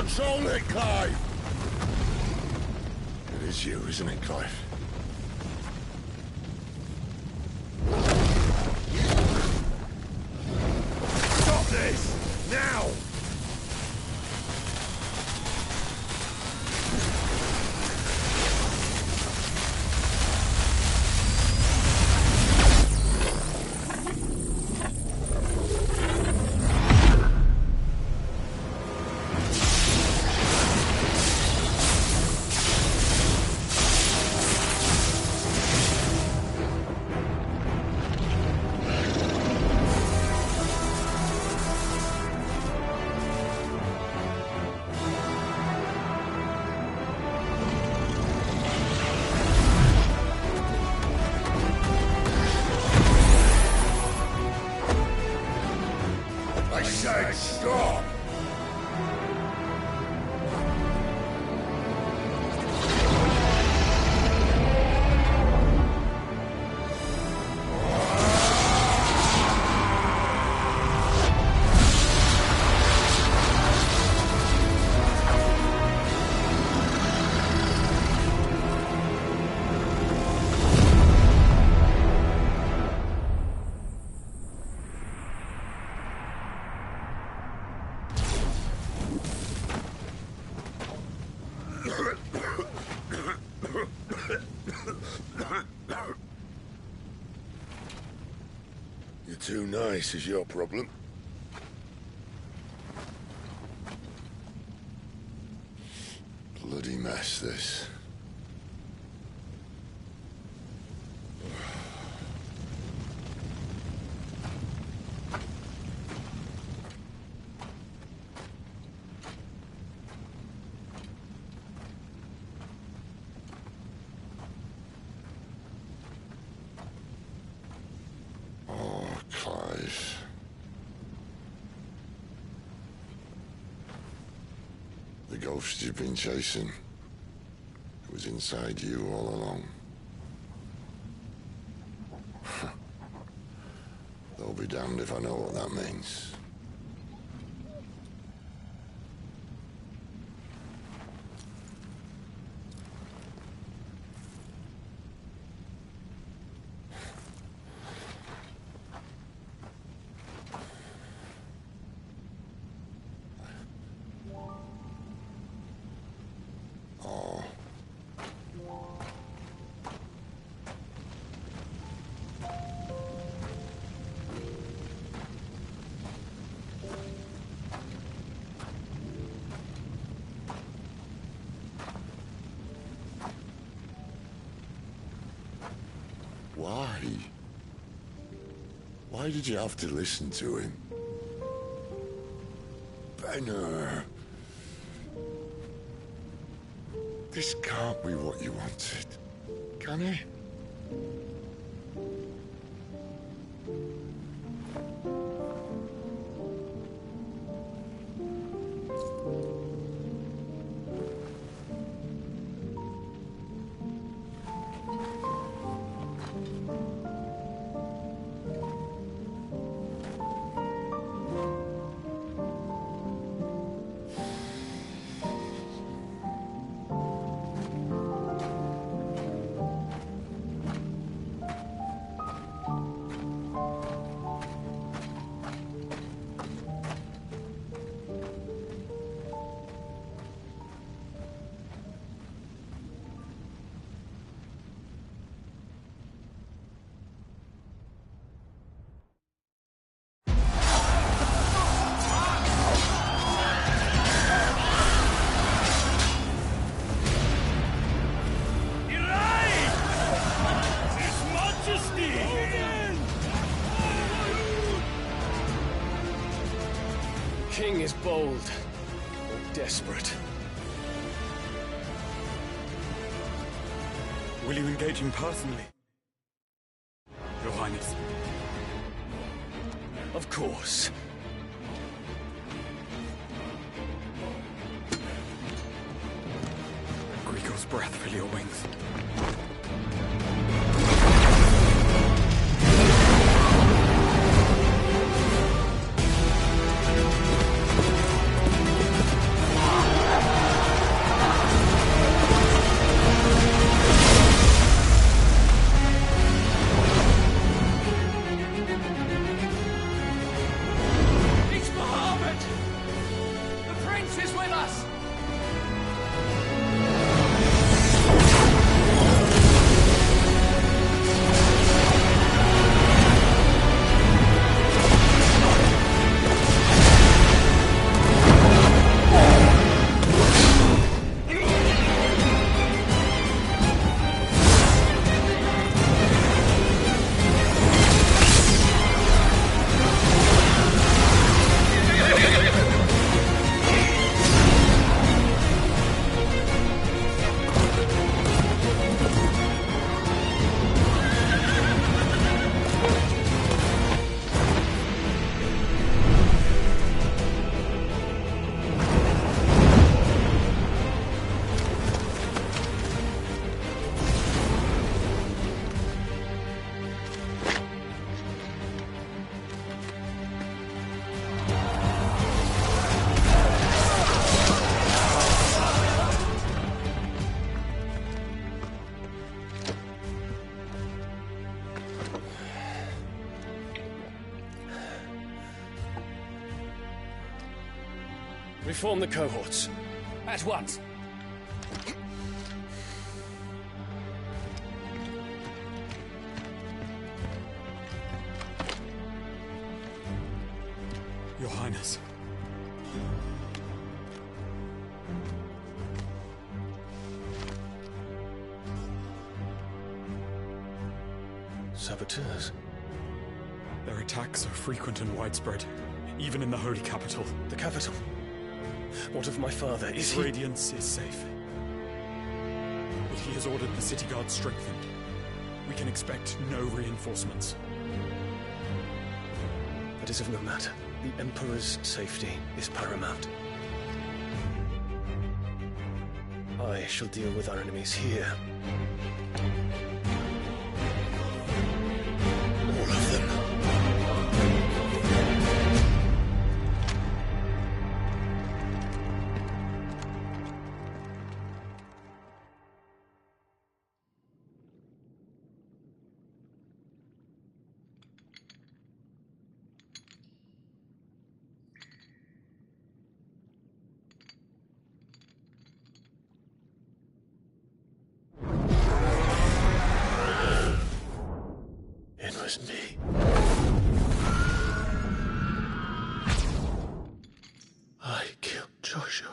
Control it, Clive! It is you, isn't it, Clive? Stop this! Now! I said stop! You're too nice is your problem. Bloody mess, this. Clive. The ghost you've been chasing was inside you all along. They'll be damned if I know what that means. Why? Why did you have to listen to him? Benner. This can't be what you wanted, can it? King is bold, or desperate. Will you engage him personally? Your Highness. Of course. Grego's breath fill your wings. Reform the cohorts. At once. Your Highness. Saboteurs. Their attacks are frequent and widespread, even in the Holy Capital. The capital? What of my father? Is His radiance is safe. But he has ordered the city guard strengthened. We can expect no reinforcements. That is of no matter. The Emperor's safety is paramount. I shall deal with our enemies here. All of them. It was me. I killed Joshua.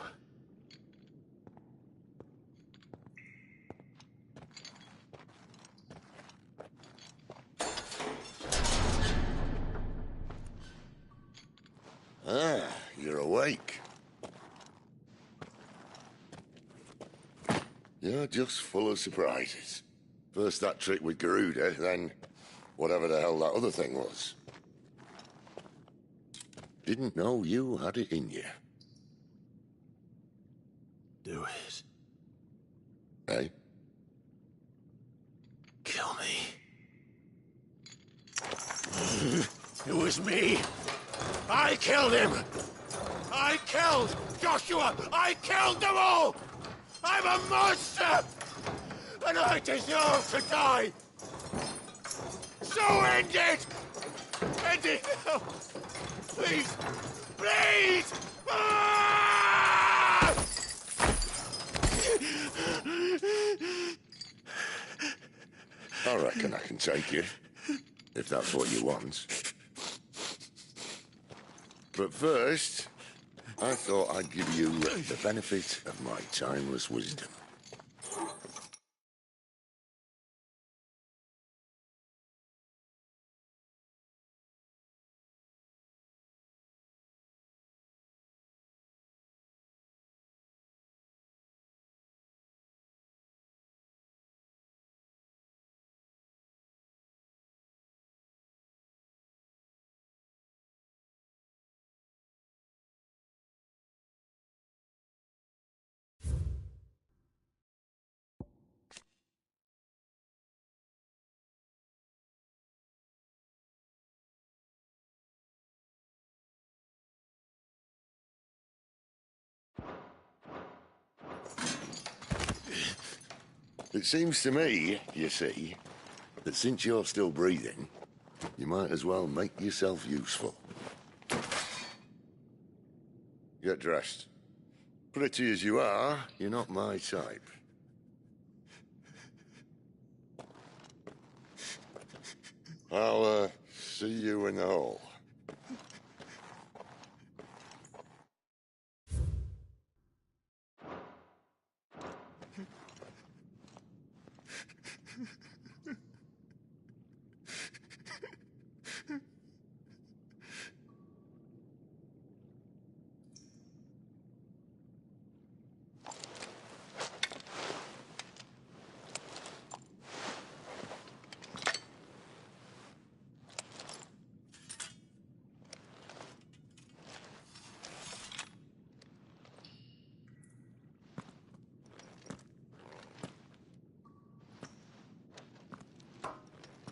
Ah, you're awake. You're just full of surprises. First that trick with Garuda, then whatever the hell that other thing was. Didn't know you had it in you. Do it. Eh? Kill me. It was me. I killed him. I killed Joshua. I killed them all. I'm a monster. And I deserve to die. So end it. End it now. Please. Please. Ah! I reckon I can take you, if that's what you want. But first, I thought I'd give you the benefit of my timeless wisdom. It seems to me, you see, that since you're still breathing, you might as well make yourself useful. Get dressed. Pretty as you are, you're not my type. I'll, see you in the hall.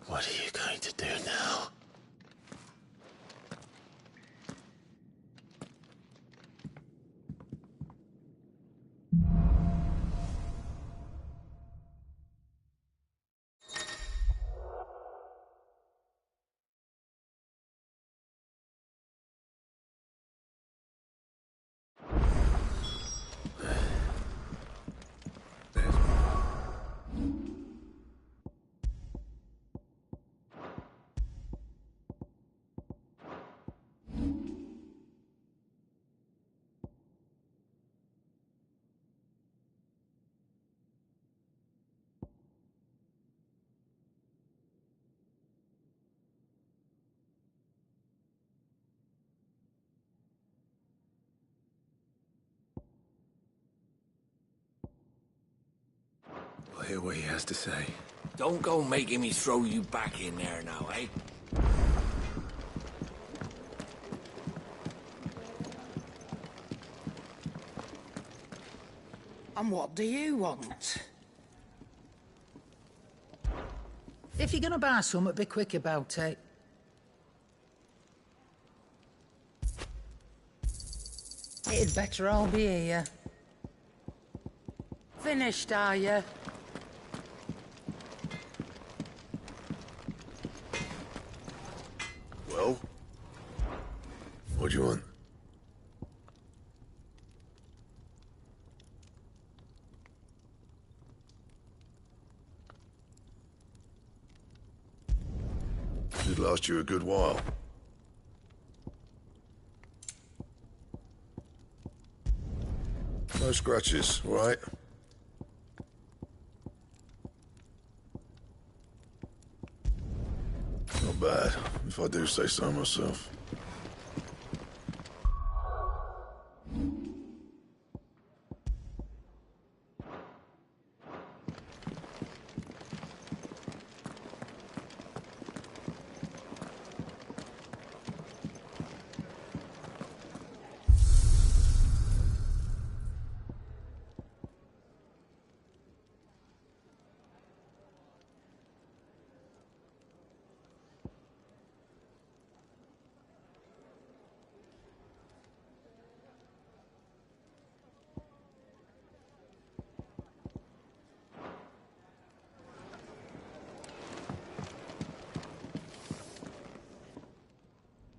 What are you going to do now? hear what he has to say. Don't go making me throw you back in there now, eh? And what do you want? If you're gonna buy something, be quick about it. It'd better all be here. Finished, are you? Well? What do you want? Should last you a good while. No scratches, all right? Not bad, if I do say so myself.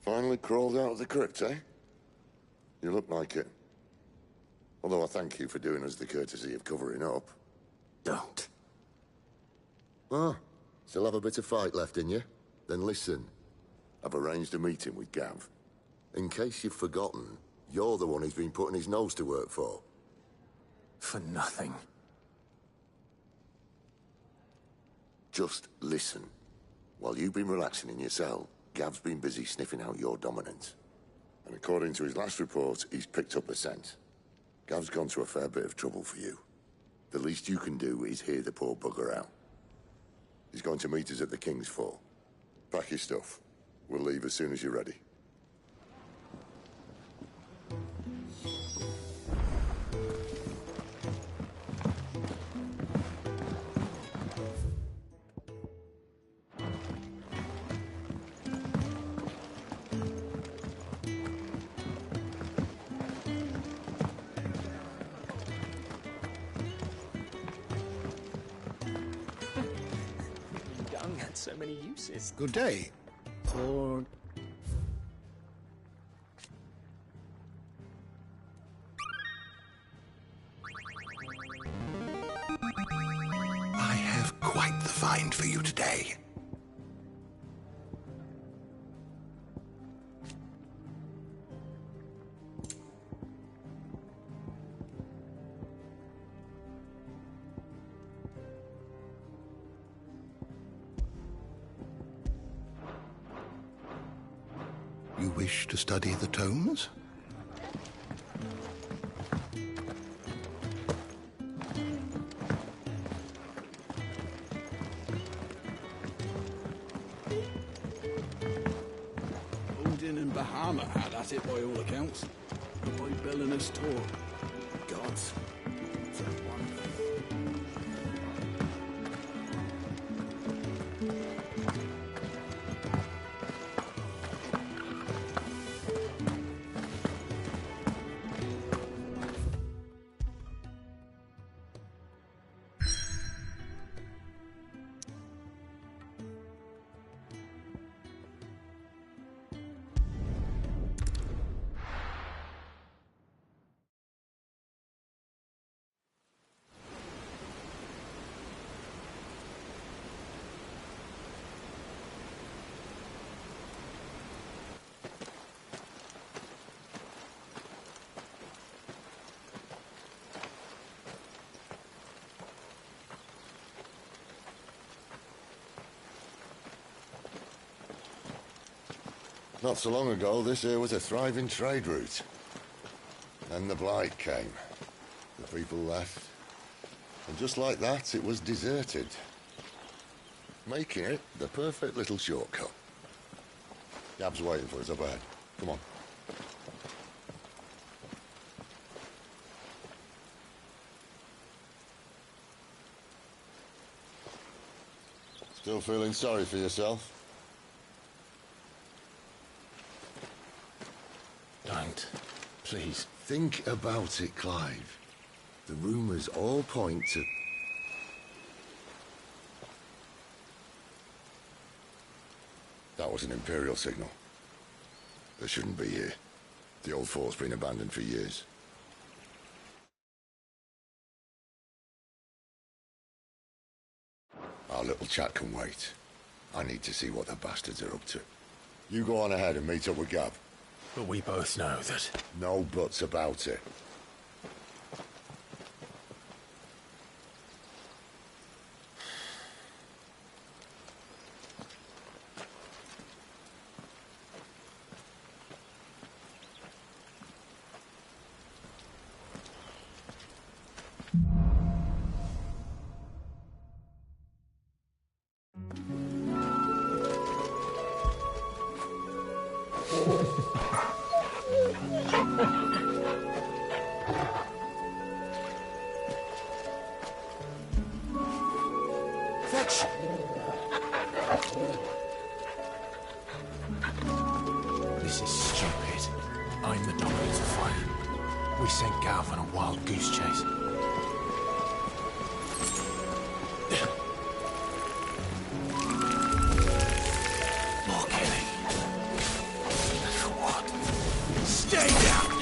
Finally crawled out of the crypt, eh? You look like it. Although I thank you for doing us the courtesy of covering up. Don't. Ah, still have a bit of fight left in you? Then listen. I've arranged a meeting with Gav. In case you've forgotten, you're the one he's been putting his nose to work for. For nothing. Just listen. While you've been relaxing in your cell, Gav's been busy sniffing out your dominance. And according to his last report, he's picked up the scent. Gav's gone to a fair bit of trouble for you. The least you can do is hear the poor bugger out. He's going to meet us at the King's Fall. Pack your stuff. We'll leave as soon as you're ready. Young had so many uses. Good day. Or... I have quite the find for you today. You wish to study the tomes? Odin and Bahama had at it by all accounts. But by Belinus Tor. Gods. It's a wonder. Not so long ago, this here was a thriving trade route. Then the Blight came. The people left. And just like that, it was deserted. Making it the perfect little shortcut. Gab's waiting for us up ahead. Come on. Still feeling sorry for yourself? Don't. Please. Think about it, Clive. The rumours all point to... That was an Imperial signal. They shouldn't be here. The old fort's been abandoned for years. Our little chat can wait. I need to see what the bastards are up to. You go on ahead and meet up with Gab. But we both know that... No buts about it. This is stupid. I'm the Dominator fighter. We sent Gav on a wild goose chase. More killing. And for what? Stay down!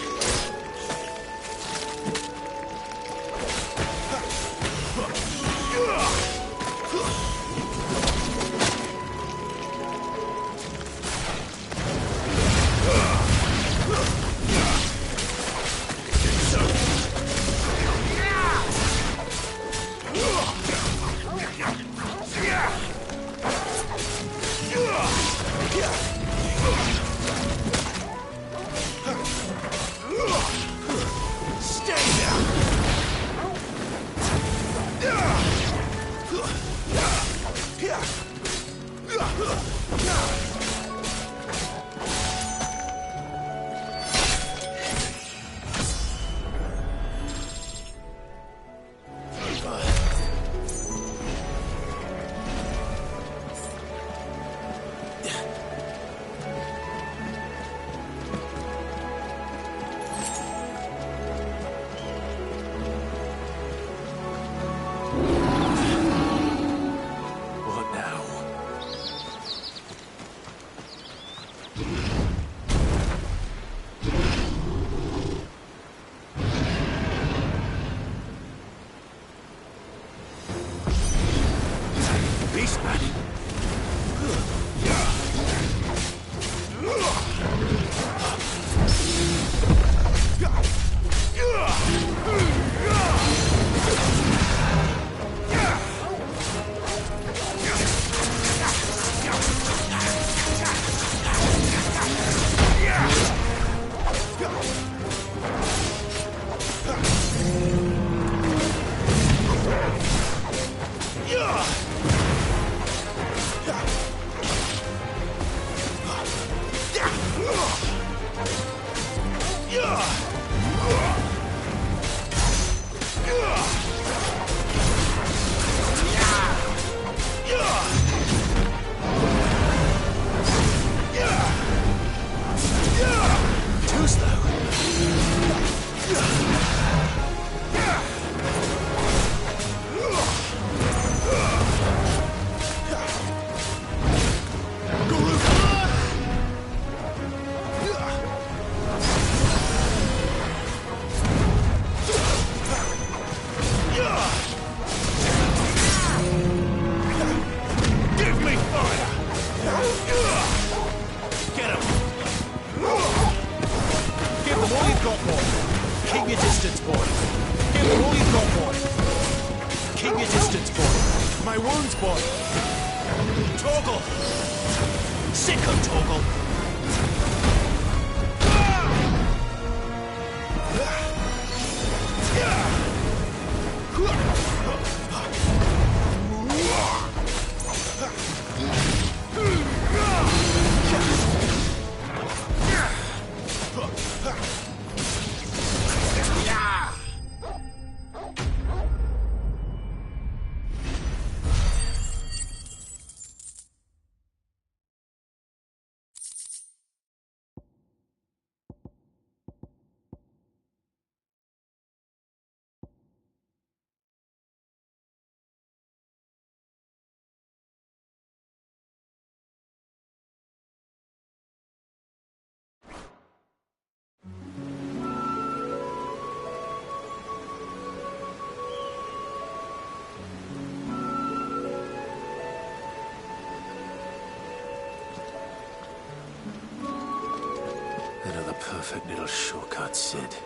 Perfect little shortcut, Sid.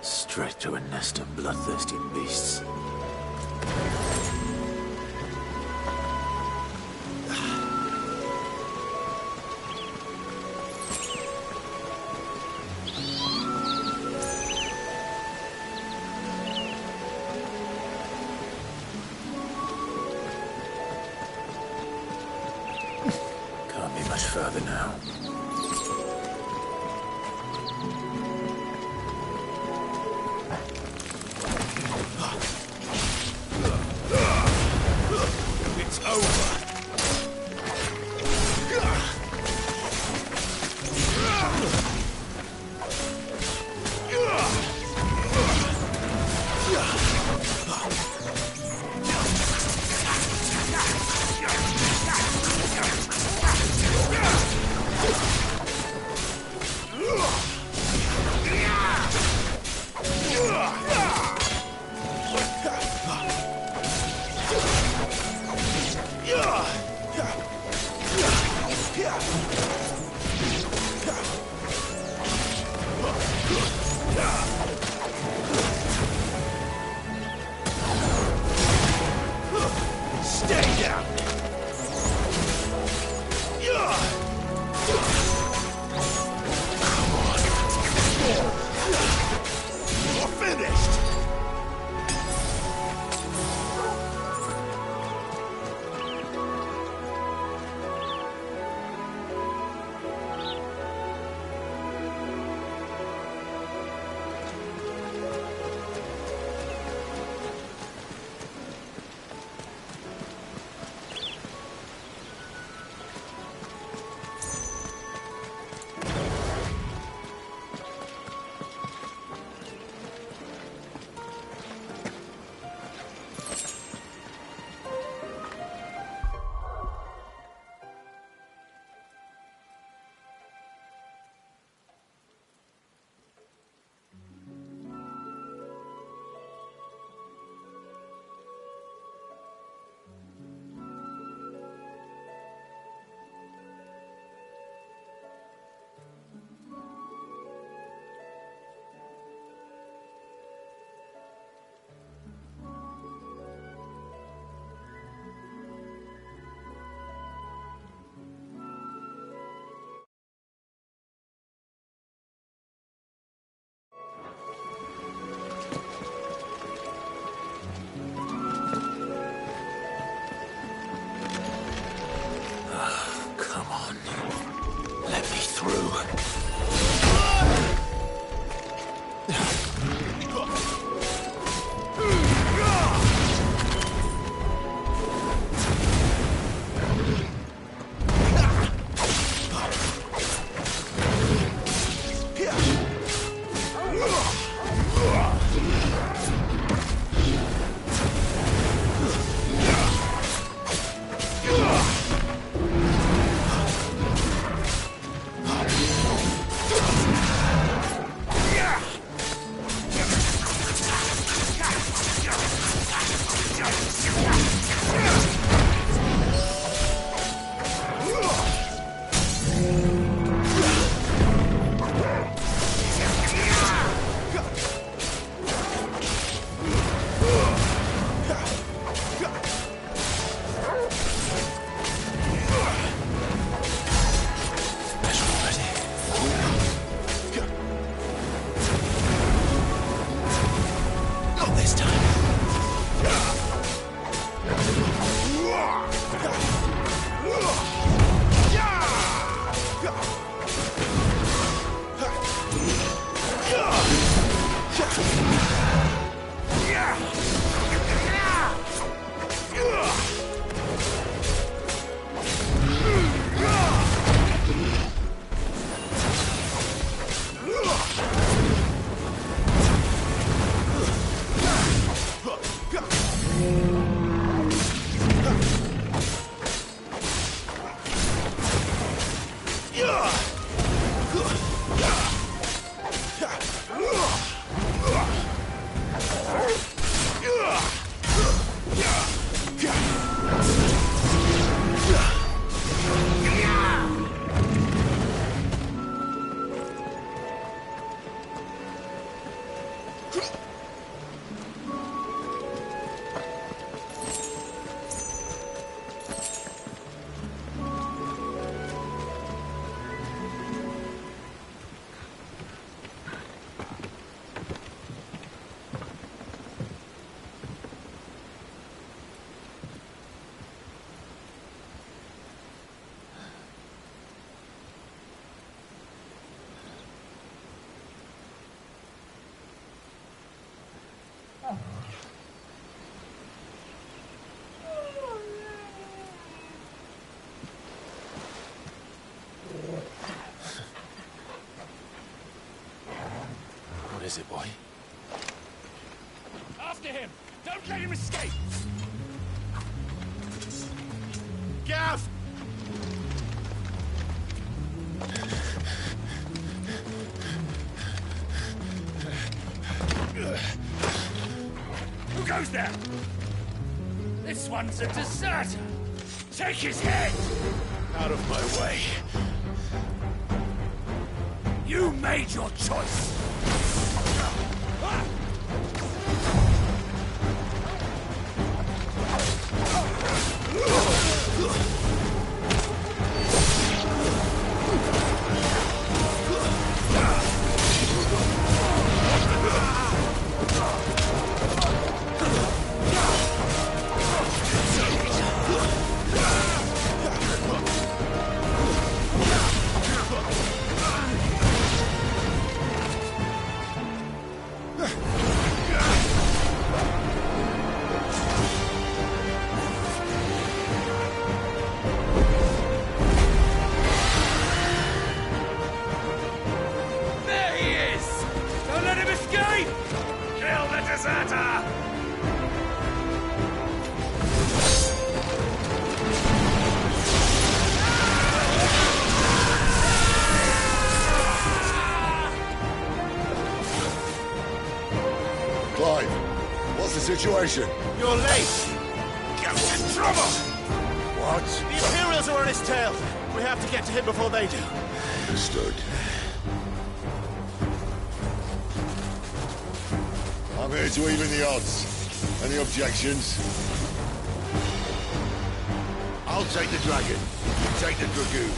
Straight to a nest of bloodthirsty beasts. Can't be much further now. It's over. is it, boy? After him! Don't let him escape! Gav! Who goes there? This one's a deserter! Take his head! Out of my way. You made your choice! Clive, what's the situation? You're late! Gav's in trouble! What? The Imperials are on his tail! We have to get to him before they do. Understood. I'm here to even the odds. Any objections? I'll take the dragon. You take the dragoon.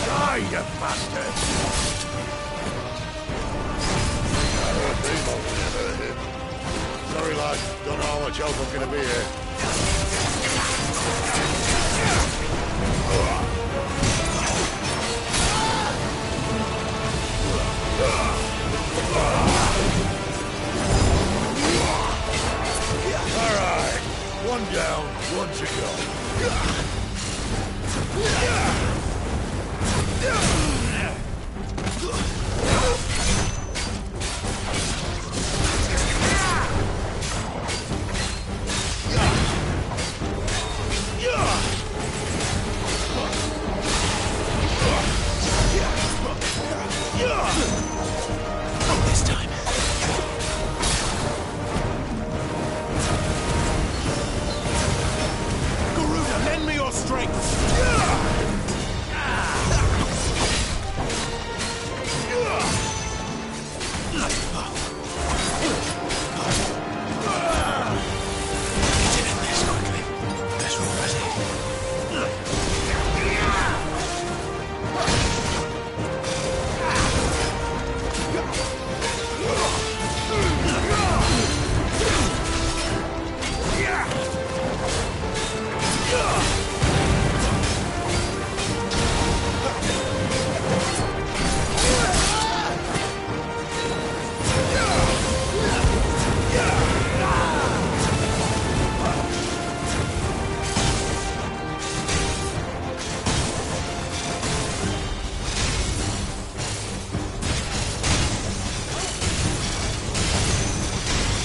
Die, you bastard! Sorry, lad. Don't know how much help I'm gonna be here. All right. One down, one to go. This time. Garuda, lend me your strength! This quickly. This room is it.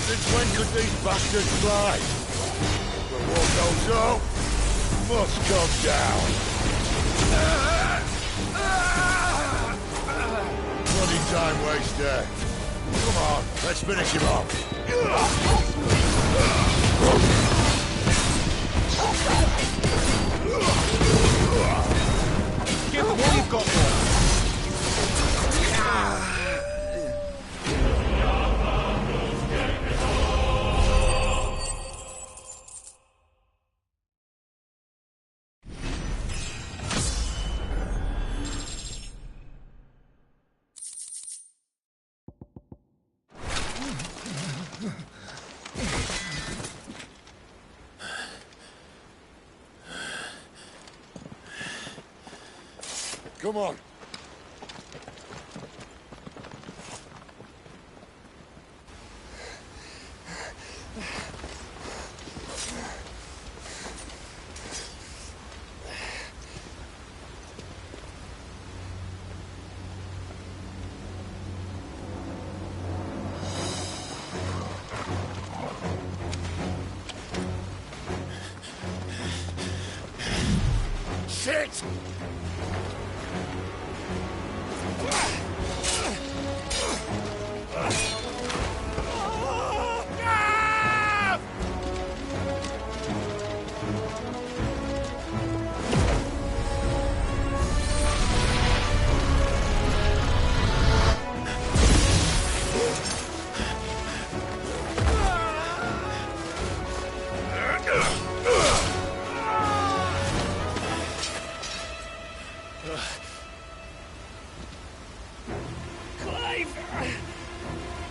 Since when could these bastards fly? The war goes up, must come down. Bloody time waster. Come on, let's finish him off. Give them all you've got, boy! Come on. Shit!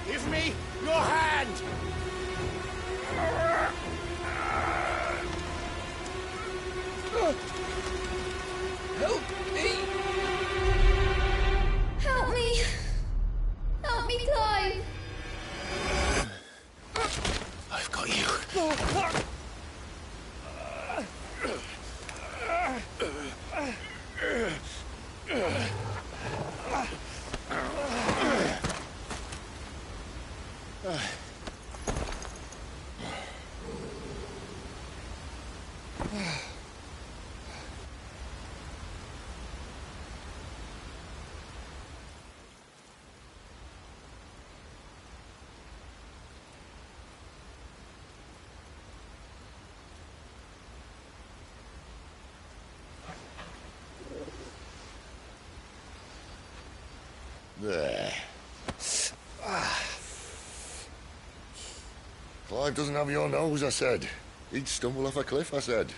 Give me your hand! Help me! Help me! Help me, Clive! I've got you. There. Clive doesn't have your nose, I said. He'd stumble off a cliff, I said.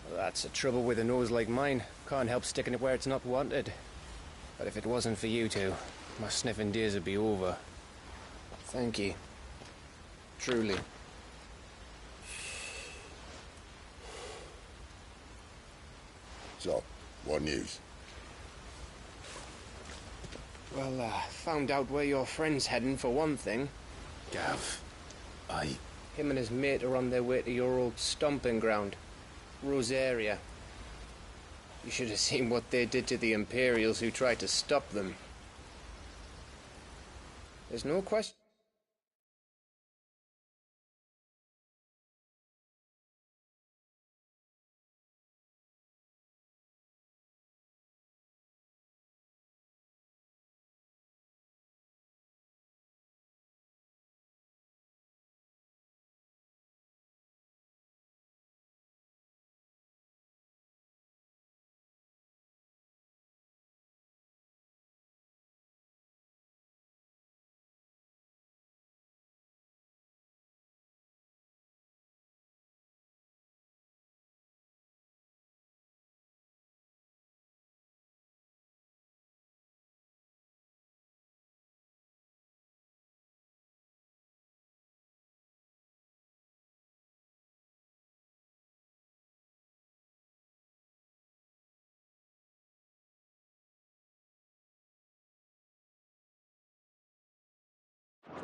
Well, that's the trouble with a nose like mine. Can't help sticking it where it's not wanted. But if it wasn't for you two, my sniffing days would be over. Thank you. Truly. So, what news? Well, found out where your friend's heading for one thing. Gav, Him and his mate are on their way to your old stomping ground, Rosaria. You should have seen what they did to the Imperials who tried to stop them. There's no question.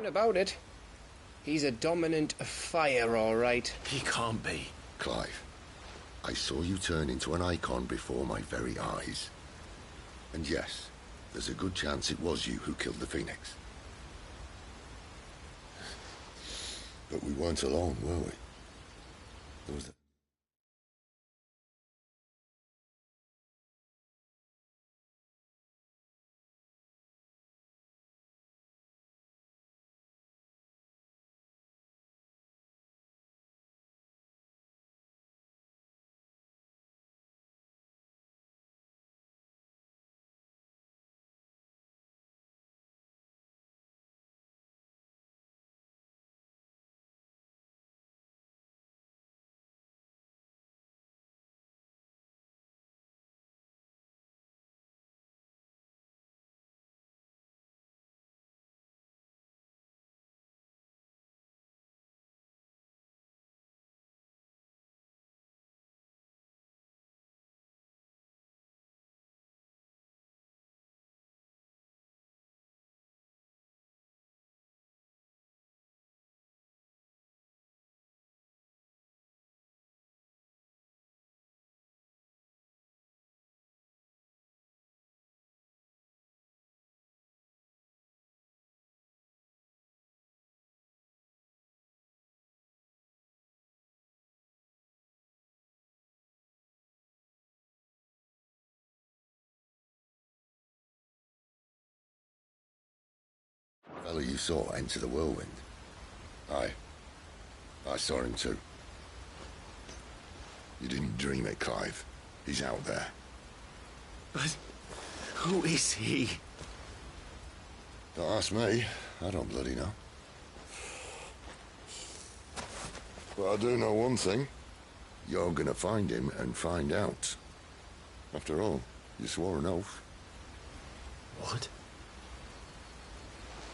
About it. He's a dominant fire, all right. he can't be. Clive, I saw you turn into an icon before my very eyes. And yes, there's a good chance it was you who killed the Phoenix. But we weren't alone, were we? There was the Fella you saw enter the whirlwind. Aye. I saw him too. You didn't dream it, Clive. He's out there. But who is he? Don't ask me. I don't bloody know. But I do know one thing. You're gonna find him and find out. After all, you swore an oath. What?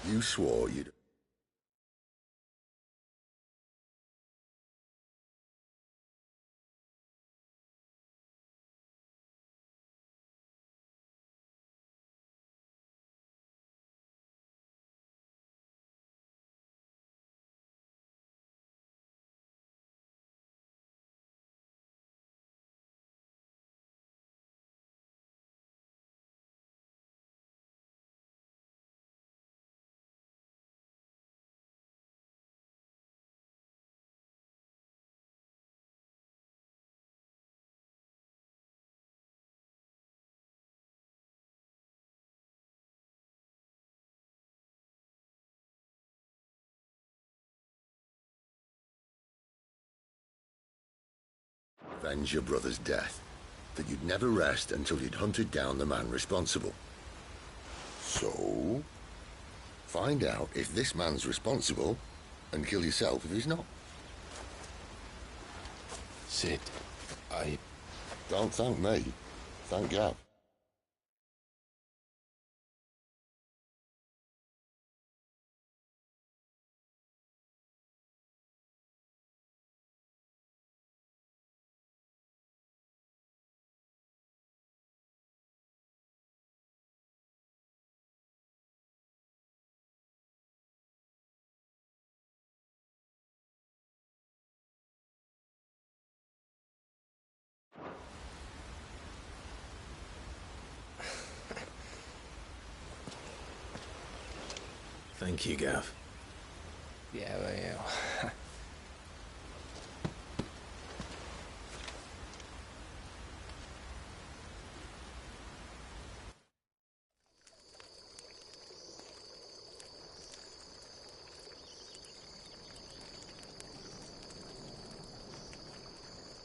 You swore you'd... Avenge your brother's death. That you'd never rest until you'd hunted down the man responsible. So... find out if this man's responsible, and kill yourself if he's not. Sid, I... Don't thank me. Thank Gav. Thank you, Gav. Yeah, well, yeah.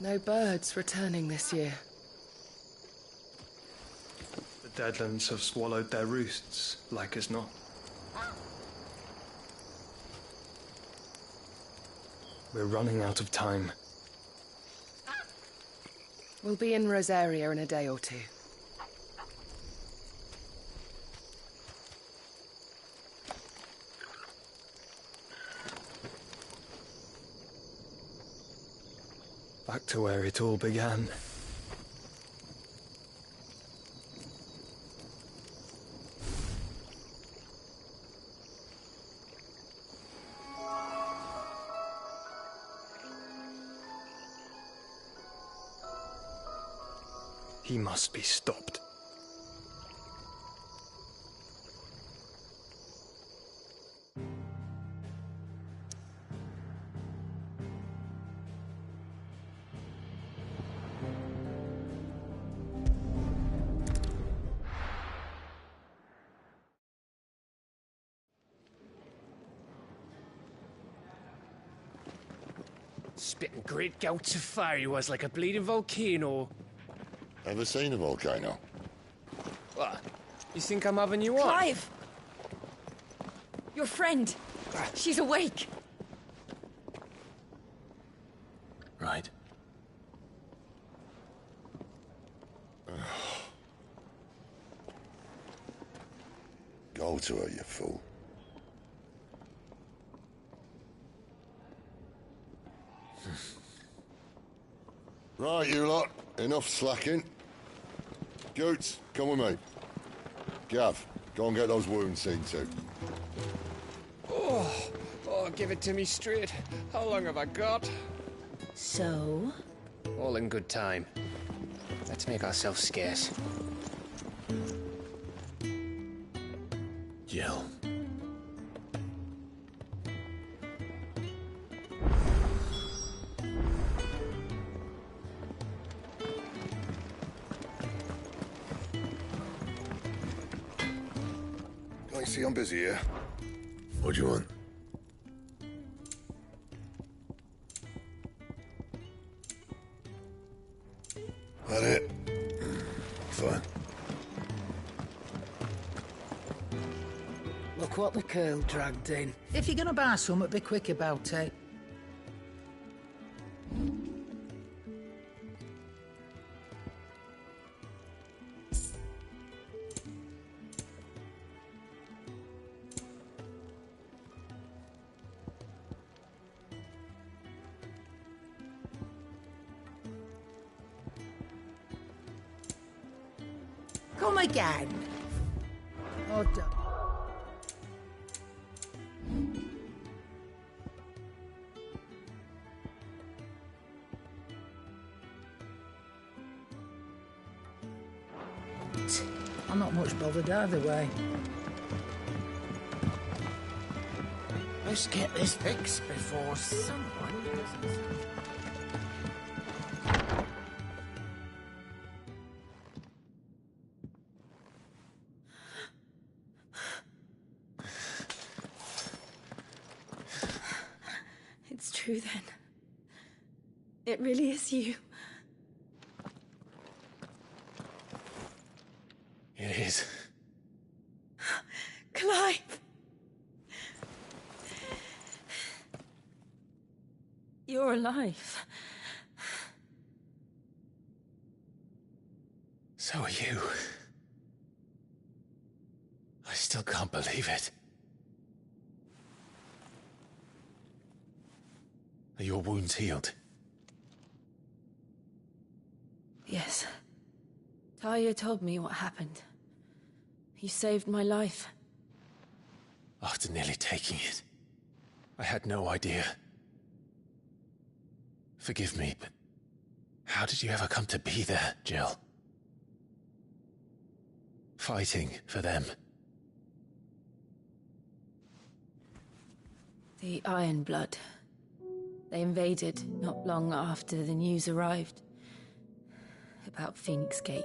No birds returning this year. The Deadlands have swallowed their roosts, like as not. We're running out of time. We'll be in Rosaria in a day or two. Back to where it all began. He must be stopped. Spitting great gouts of fire he was, like a bleeding volcano. Ever seen a volcano? What? You think I'm having you on? Clive! Your friend! She's awake! Right. Go to her, you fool. Right, you lot. Enough slacking. Goots, come with me. Gav, go and get those wounds seen to. Oh, give it to me straight. How long have I got? So? All in good time. Let's make ourselves scarce. Jill. Can't you see I'm busy here? What do you want? That it? Fine. Look what the curl dragged in. If you're gonna buy something, be quick about it. Come again. Oh, I'm not much bothered either way. Let's get this fixed before someone doesn't. It's true then. It really is you. It is. Clive! You're alive. So are you. I still can't believe it. Are your wounds healed? Yes. Talia told me what happened. You saved my life. After nearly taking it, I had no idea. Forgive me, but how did you ever come to be there, Jill? Fighting for them. The Iron Blood. They invaded not long after the news arrived about Phoenix Gate.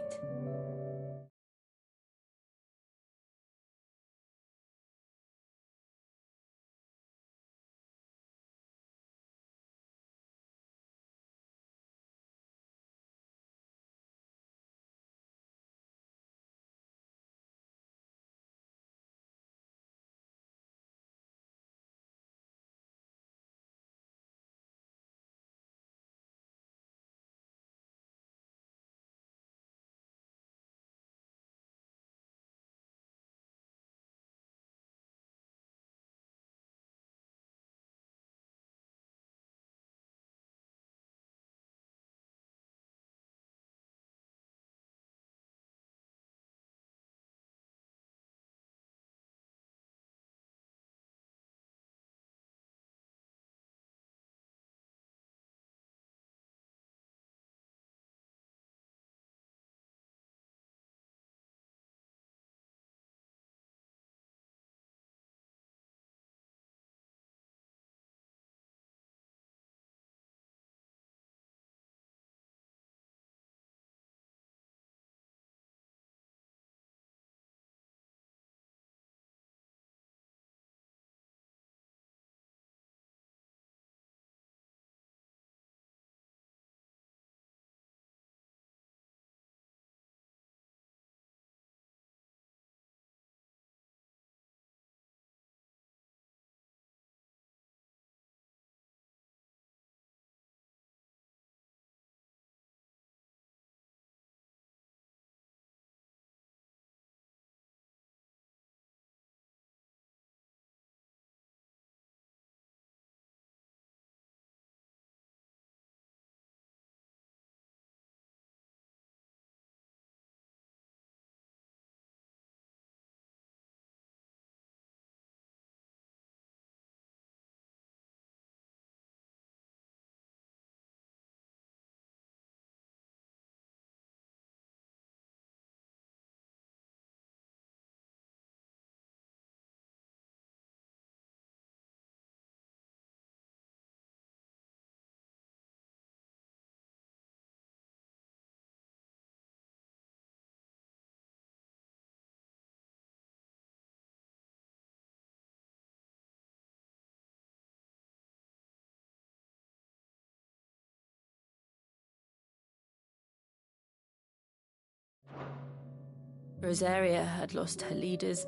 Rosaria had lost her leaders.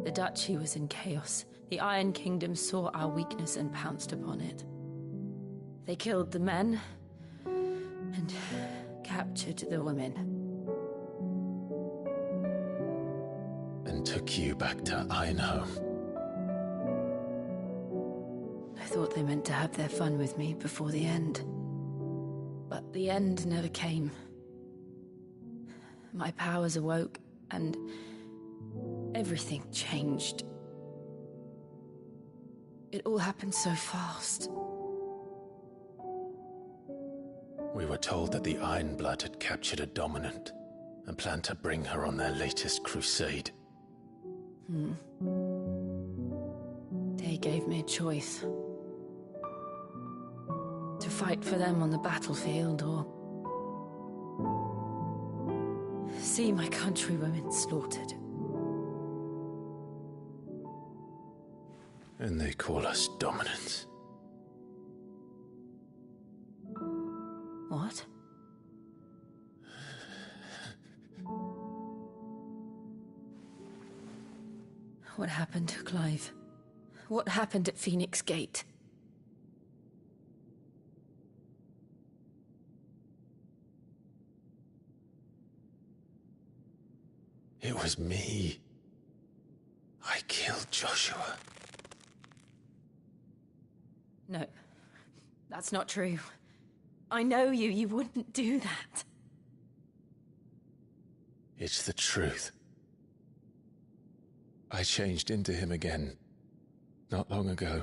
The Duchy was in chaos. The Iron Kingdom saw our weakness and pounced upon it. They killed the men and captured the women. And took you back to Ironhome. I thought they meant to have their fun with me before the end. But the end never came. My powers awoke, and everything changed. It all happened so fast. We were told that the Ironblood had captured a dominant and planned to bring her on their latest crusade. They gave me a choice. To fight for them on the battlefield, or see my countrywomen slaughtered. And they call us dominants. What? What happened, Clive? What happened at Phoenix Gate? It was me. I killed Joshua. No, that's not true. I know you. You wouldn't do that. It's the truth. I changed into him again, not long ago.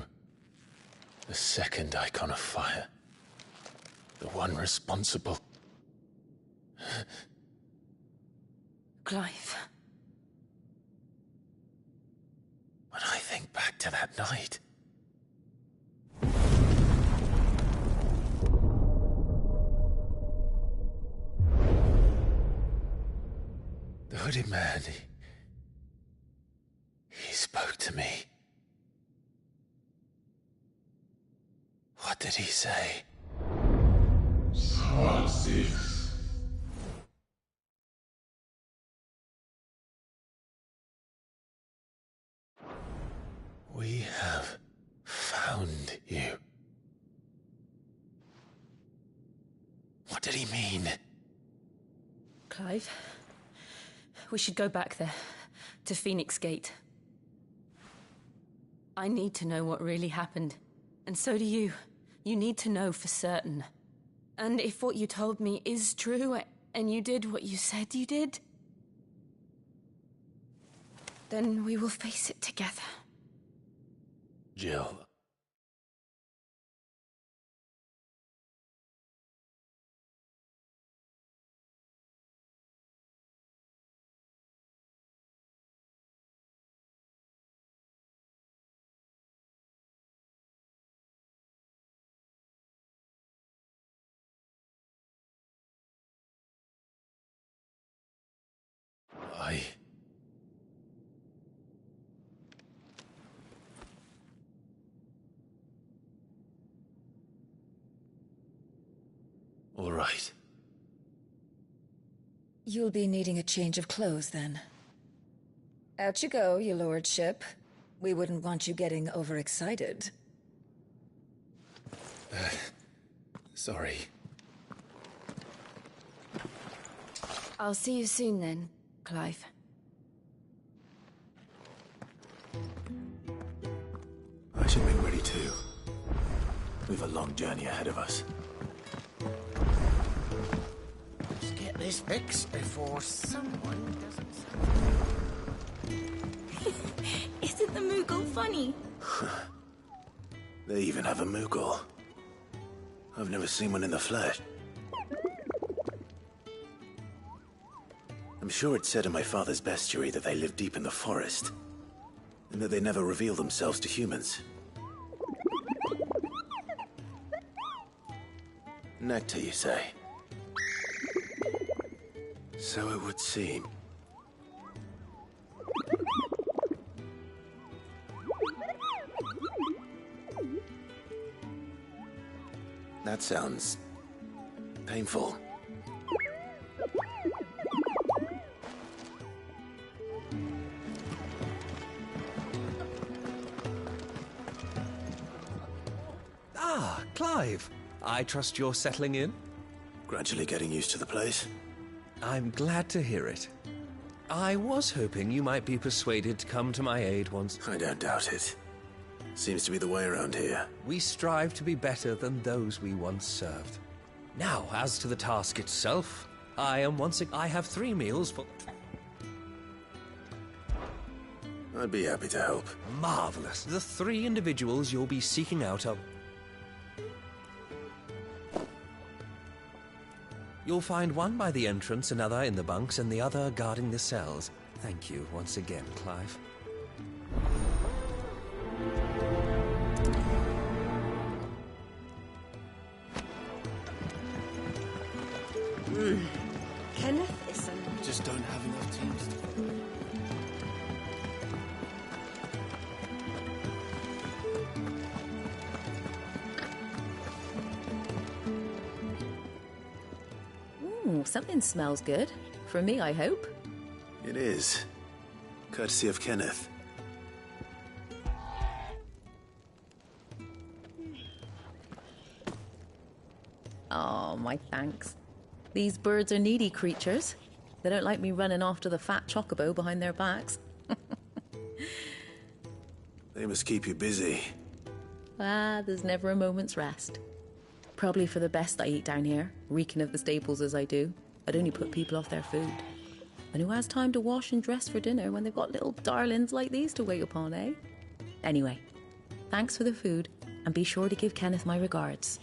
The second icon of fire. The one responsible. Clive. When I think back to that night... The hooded man, he spoke to me. What did he say? FF16. We have found you. What did he mean? Clive, we should go back there, to Phoenix Gate. I need to know what really happened, and so do you. You need to know for certain. And if what you told me is true, and you did what you said you did, then we will face it together. Jill. All right. You'll be needing a change of clothes, then. Out you go, your lordship. We wouldn't want you getting overexcited. Sorry. I'll see you soon then, Clive. I should make ready too. We've a long journey ahead of us. Let's get this fixed before someone doesn't... Isn't the Moogle funny? They even have a Moogle. I've never seen one in the flesh. I'm sure it said in my father's bestiary that they live deep in the forest, and that they never reveal themselves to humans. Nectar, you say? So it would seem. That sounds painful. Clive, I trust you're settling in? Gradually getting used to the place. I'm glad to hear it. I was hoping you might be persuaded to come to my aid once. I don't doubt it. Seems to be the way around here. We strive to be better than those we once served. Now, as to the task itself, I have 3 meals for... I'd be happy to help. Marvelous. The 3 individuals you'll be seeking out are... You'll find one by the entrance, another in the bunks, and the other guarding the cells. Thank you once again, Clive. Kenneth isn't. Just don't have enough teams to... Ooh, something smells good. For me, I hope. It is. Courtesy of Kenneth. Oh, my thanks. These birds are needy creatures. They don't like me running after the fat chocobo behind their backs. They must keep you busy. There's never a moment's rest. Probably for the best I eat down here, reeking of the staples as I do. I'd only put people off their food. And who has time to wash and dress for dinner when they've got little darlings like these to wait upon, eh? Anyway, thanks for the food, and be sure to give Kenneth my regards.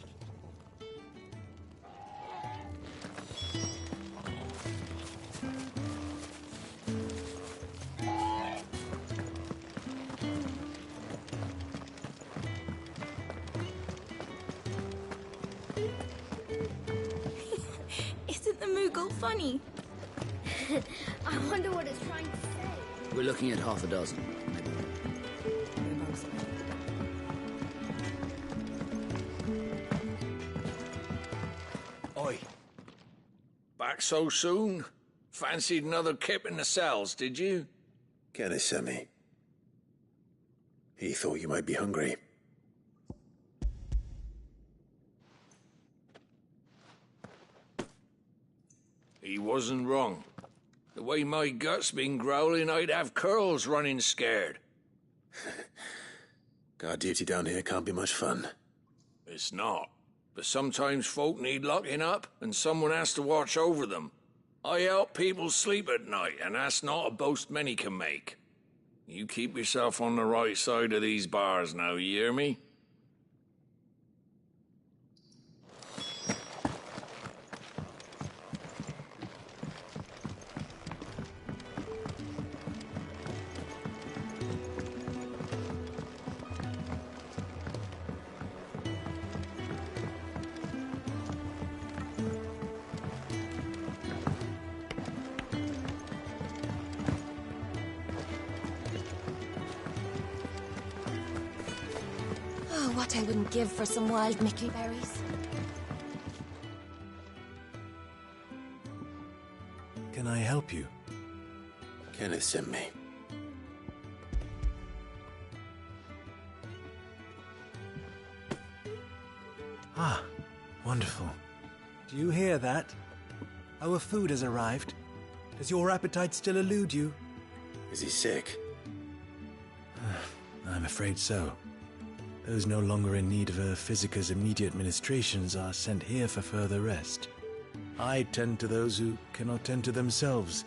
Isn't the Moogle funny? I wonder what it's trying to say. We're looking at half a dozen. Oi. Back so soon? Fancied another kip in the cells, did you? Kenneth sent me. He thought you might be hungry. He wasn't wrong. The way my gut's been growling, I'd have curls running scared. Guard duty down here can't be much fun. It's not. But sometimes folk need locking up, and someone has to watch over them. I help people sleep at night, and that's not a boast many can make. You keep yourself on the right side of these bars now, you hear me? Oh, what I wouldn't give for some wild mickleberries. Can I help you? Kenneth sent me. Ah, wonderful. Do you hear that? Our food has arrived. Does your appetite still elude you? Is he sick? I'm afraid so. Those no longer in need of a physicus immediate ministrations are sent here for further rest. I tend to those who cannot tend to themselves,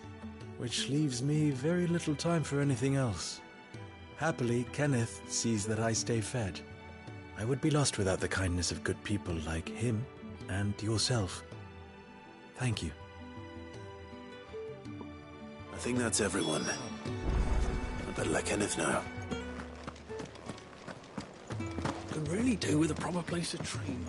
which leaves me very little time for anything else. Happily, Kenneth sees that I stay fed. I would be lost without the kindness of good people like him and yourself. Thank you. I think that's everyone. I better let Kenneth know. Could really do with a proper place to train.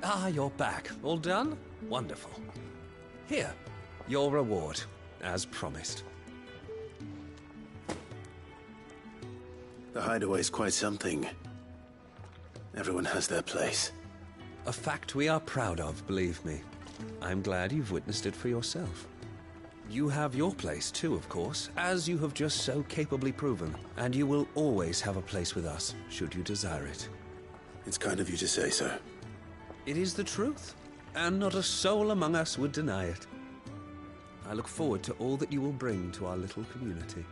Ah, you're back. All done? Wonderful. Here, your reward, as promised. The hideaway's quite something. Everyone has their place. A fact we are proud of, believe me. I'm glad you've witnessed it for yourself. You have your place too, of course, as you have just so capably proven, and you will always have a place with us, should you desire it. It's kind of you to say so. It is the truth, and not a soul among us would deny it. I look forward to all that you will bring to our little community.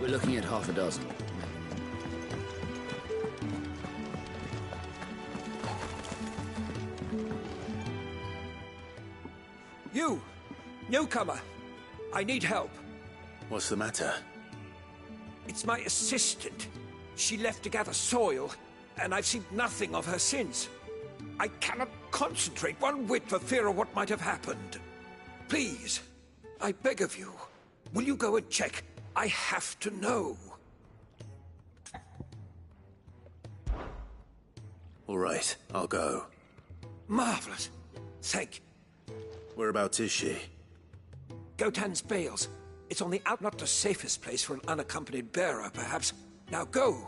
We're looking at half a dozen. You! Newcomer! I need help. What's the matter? It's my assistant. She left to gather soil, and I've seen nothing of her since. I cannot concentrate one whit for fear of what might have happened. Please, I beg of you, will you go and check? I have to know. All right, I'll go. Marvelous. Thank you. Whereabouts is she? Gotan's Bales. It's on the out, not the safest place for an unaccompanied bearer, perhaps. Now go.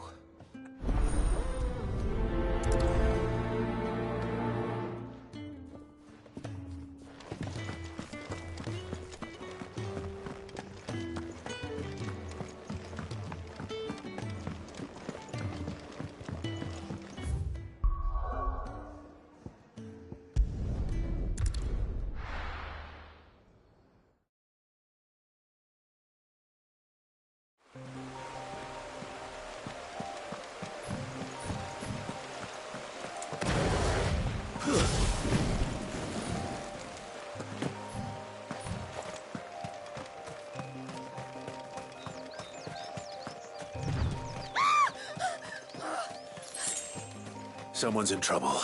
Someone's in trouble.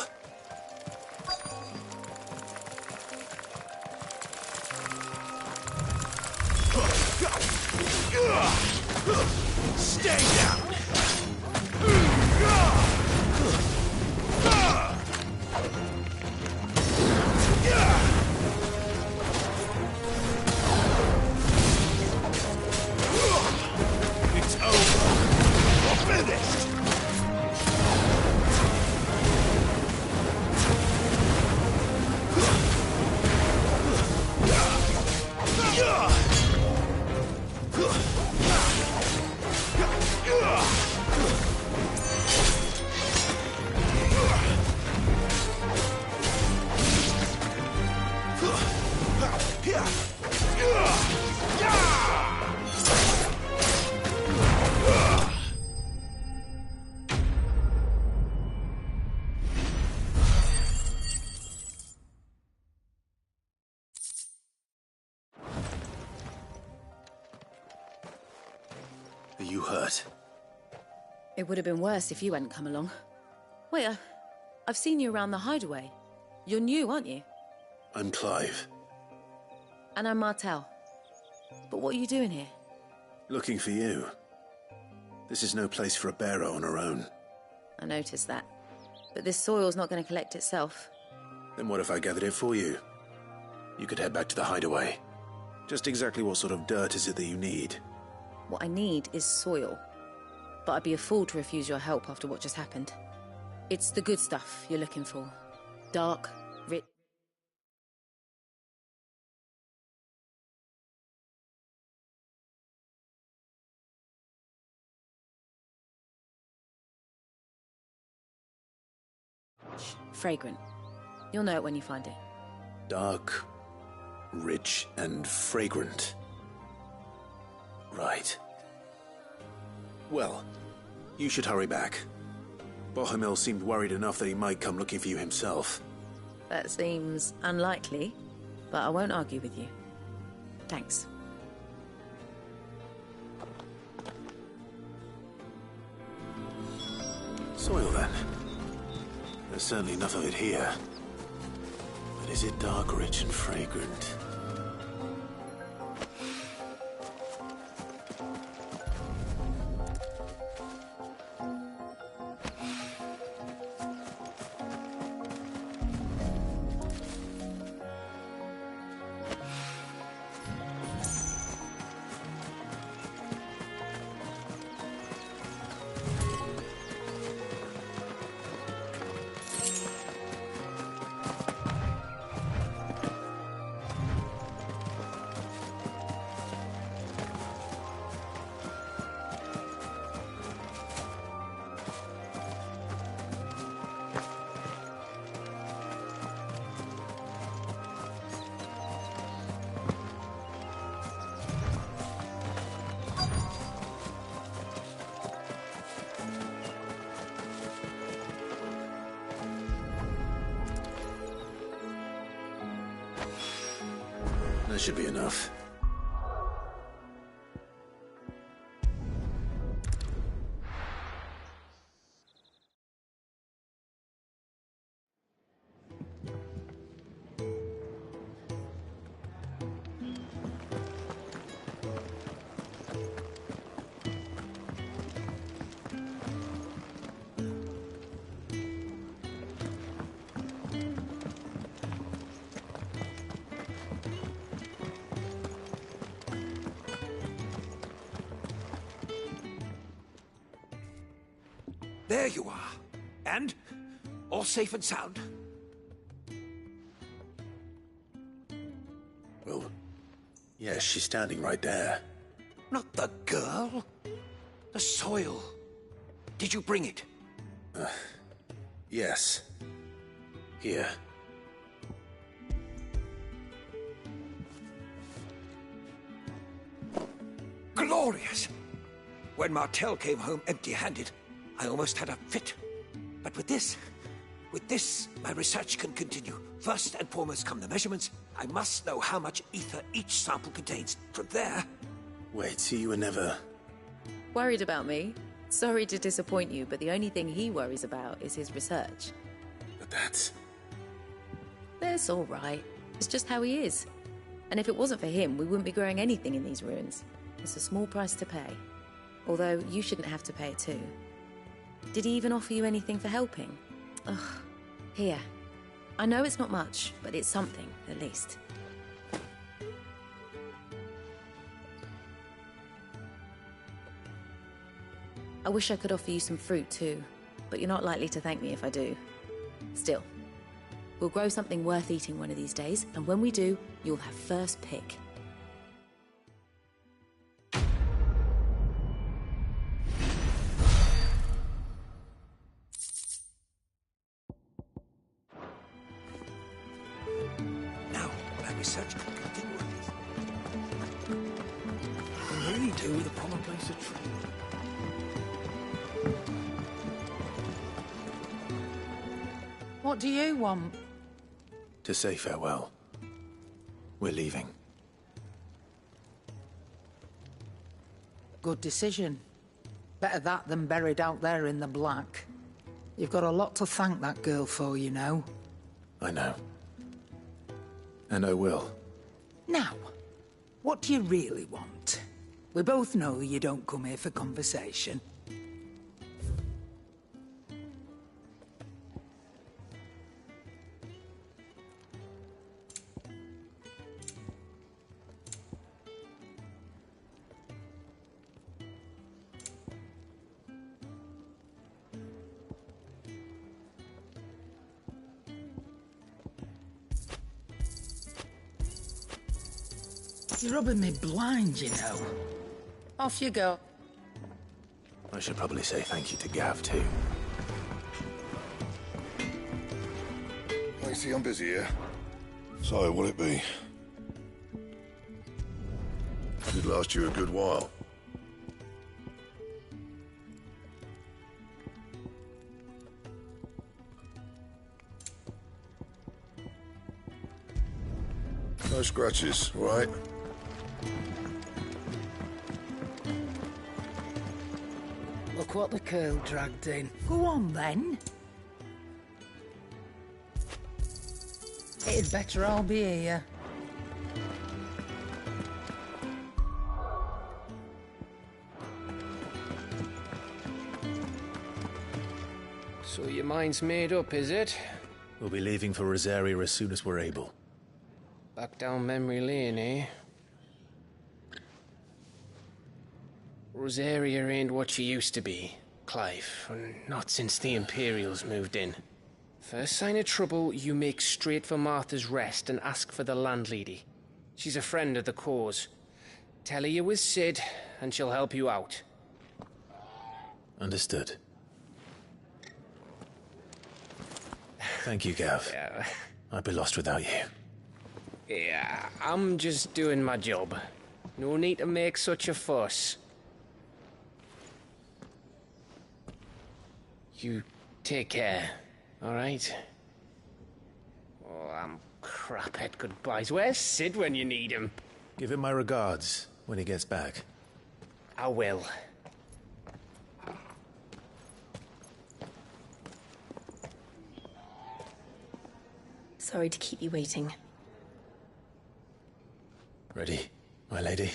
Stay down! It's over. We're finished. Are you hurt? It would have been worse if you hadn't come along. Wait, I've seen you around the hideaway. You're new, aren't you? I'm Clive. And I'm Martel. But what are you doing here? Looking for you. This is no place for a bearer on her own. I noticed that. But this soil's not going to collect itself. Then what if I gathered it for you? You could head back to the hideaway. Just exactly what sort of dirt is it that you need? What I need is soil. But I'd be a fool to refuse your help after what just happened. It's the good stuff you're looking for. Dark, rich... fragrant. You'll know it when you find it. Dark, rich, and fragrant. Right. Well, you should hurry back. Bohemil seemed worried enough that he might come looking for you himself. That seems unlikely, but I won't argue with you. Thanks. Soil, then. There's certainly enough of it here. But is it dark, rich, and fragrant? That should be enough. There you are. And? All safe and sound? Well, yes, she's standing right there. Not the girl. The soil. Did you bring it? Yes. Here. Glorious! When Martel came home empty-handed, I almost had a fit. But with this, my research can continue. First and foremost come the measurements. I must know how much ether each sample contains. From there... Wait, so you were never... Worried about me? Sorry to disappoint you, but the only thing he worries about is his research. But that's... That's all right. It's just how he is. And if it wasn't for him, we wouldn't be growing anything in these ruins. It's a small price to pay. Although, you shouldn't have to pay it too. Did he even offer you anything for helping? Ugh. Here. I know it's not much, but it's something, at least. I wish I could offer you some fruit too, but you're not likely to thank me if I do. Still, we'll grow something worth eating one of these days, and when we do, you'll have first pick. Research can continue with this. I really do with a proper place to train. What do you want? To say farewell. We're leaving. Good decision. Better that than buried out there in the black. You've got a lot to thank that girl for, you know. I know. And I will. Now, what do you really want? We both know you don't come here for conversation. You're rubbing me blind, you know. Off you go. I should probably say thank you to Gav, too. I see I'm busy here. So, will it be? Should last you a good while. No scratches, all right? Look what the curl dragged in. Go on, then. It'd better all be here. So your mind's made up, is it? We'll be leaving for Rosaria as soon as we're able. Back down memory lane, eh? Rosaria ain't what she used to be, Clive. Not since the Imperials moved in. First sign of trouble, you make straight for Martha's Rest and ask for the landlady. She's a friend of the cause. Tell her you was Sid, and she'll help you out. Understood. Thank you, Gav. Yeah. I'd be lost without you. Yeah, I'm just doing my job. No need to make such a fuss. You take care, all right? Oh, I'm crap at goodbyes. Where's Sid when you need him? Give him my regards when he gets back. I will. Sorry to keep you waiting. Ready, my lady?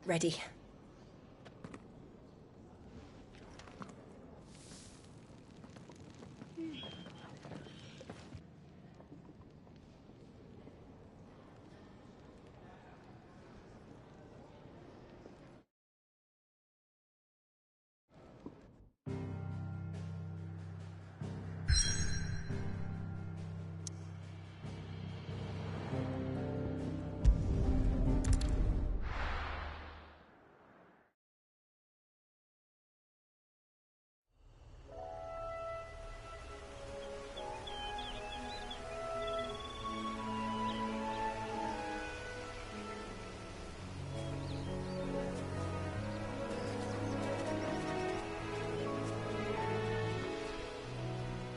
Ready.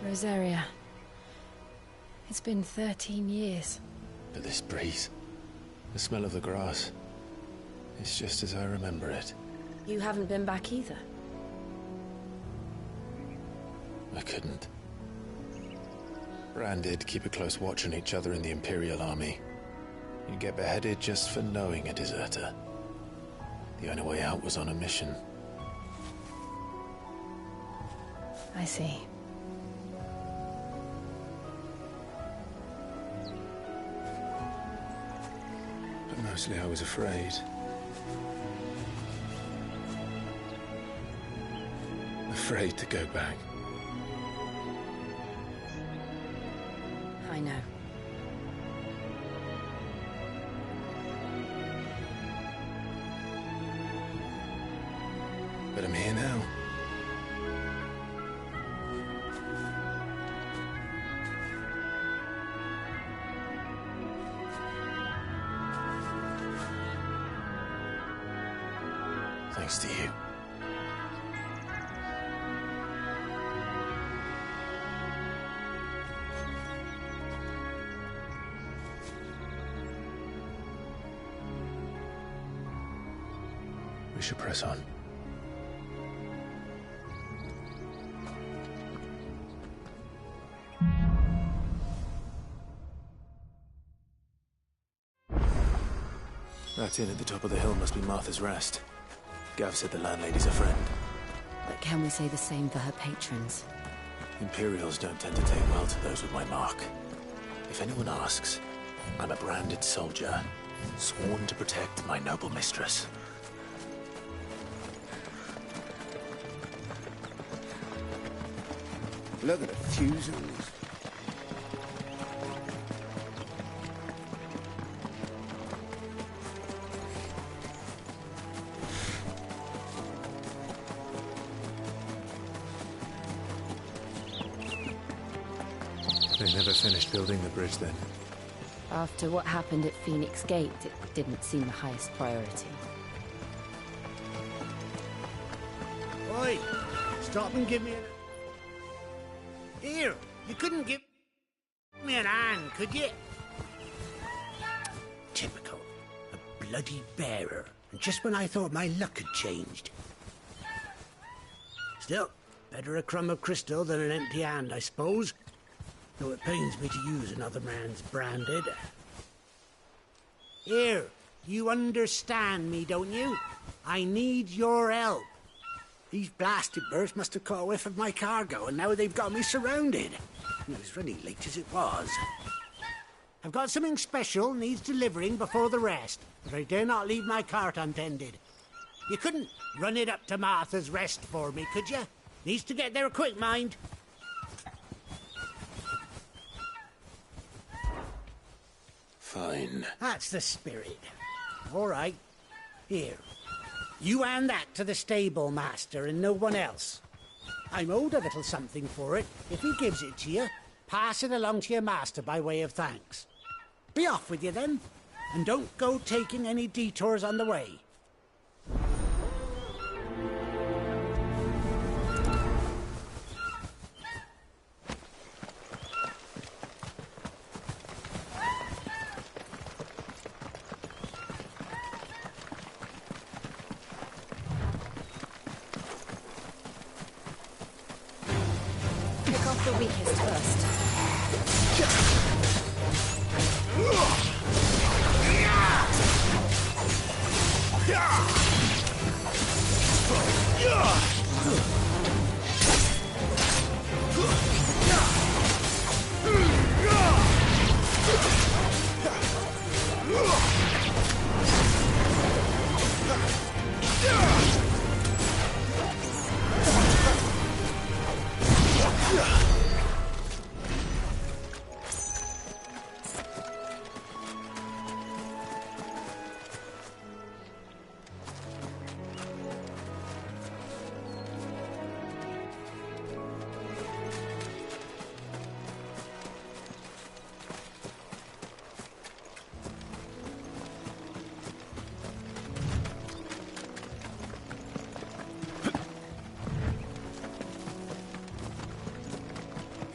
Rosaria. It's been 13 years. But this breeze, the smell of the grass, it's just as I remember it. You haven't been back either. I couldn't. Bran did keep a close watch on each other in the Imperial Army. You'd get beheaded just for knowing a deserter. The only way out was on a mission. I see. But mostly I was afraid. Afraid to go back. I know. But I'm here now. Thanks to you. We should press on. That inn at the top of the hill must be Martha's Rest. Gav said the landlady's a friend. But can we say the same for her patrons? Imperials don't tend to take well to those with my mark. If anyone asks, I'm a branded soldier, sworn to protect my noble mistress. Look at the fusils. They never finished building the bridge then. After what happened at Phoenix Gate, it didn't seem the highest priority. Oi! Stop and give me an... Here! You couldn't give me an hand, could you? Typical. A bloody bearer. And just when I thought my luck had changed. Still, better a crumb of crystal than an empty hand, I suppose. Though it pains me to use another man's branded. Here, you understand me, don't you? I need your help. These blasted birds must have caught a whiff of my cargo, and now they've got me surrounded. And it was running late as it was. I've got something special needs delivering before the rest, but I dare not leave my cart untended. You couldn't run it up to Martha's Rest for me, could you? Needs to get there quick, mind. Fine. That's the spirit. All right. Here. You hand that to the stable master and no one else. I'm owed a little something for it. If he gives it to you, pass it along to your master by way of thanks. Be off with you then, and don't go taking any detours on the way. Pick off the weakest first.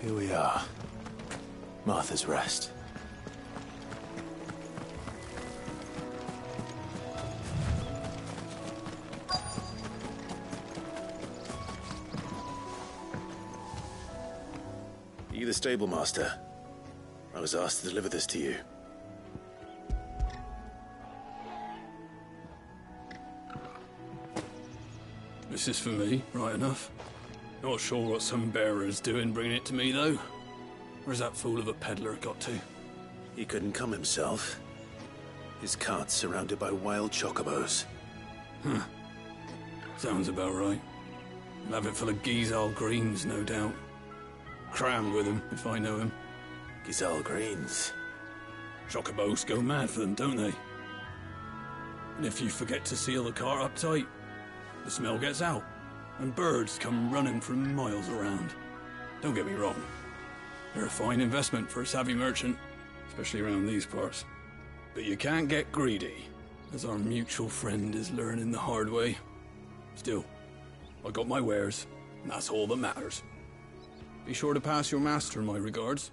Here we are. Martha's Rest. Are you the stable master? I was asked to deliver this to you. This is for me, right enough. Not sure what some bearer's doing bringing it to me, though. Where's that fool of a peddler got to? He couldn't come himself. His cart's surrounded by wild chocobos. Huh. Sounds about right. He'll have it full of Gizal greens, no doubt. Crammed with them, if I know him. Gizal greens? Chocobos go mad for them, don't they? And if you forget to seal the cart up tight, the smell gets out, and birds come running from miles around. Don't get me wrong. They're a fine investment for a savvy merchant, especially around these parts. But you can't get greedy, as our mutual friend is learning the hard way. Still, I got my wares, and that's all that matters. Be sure to pass your master my regards.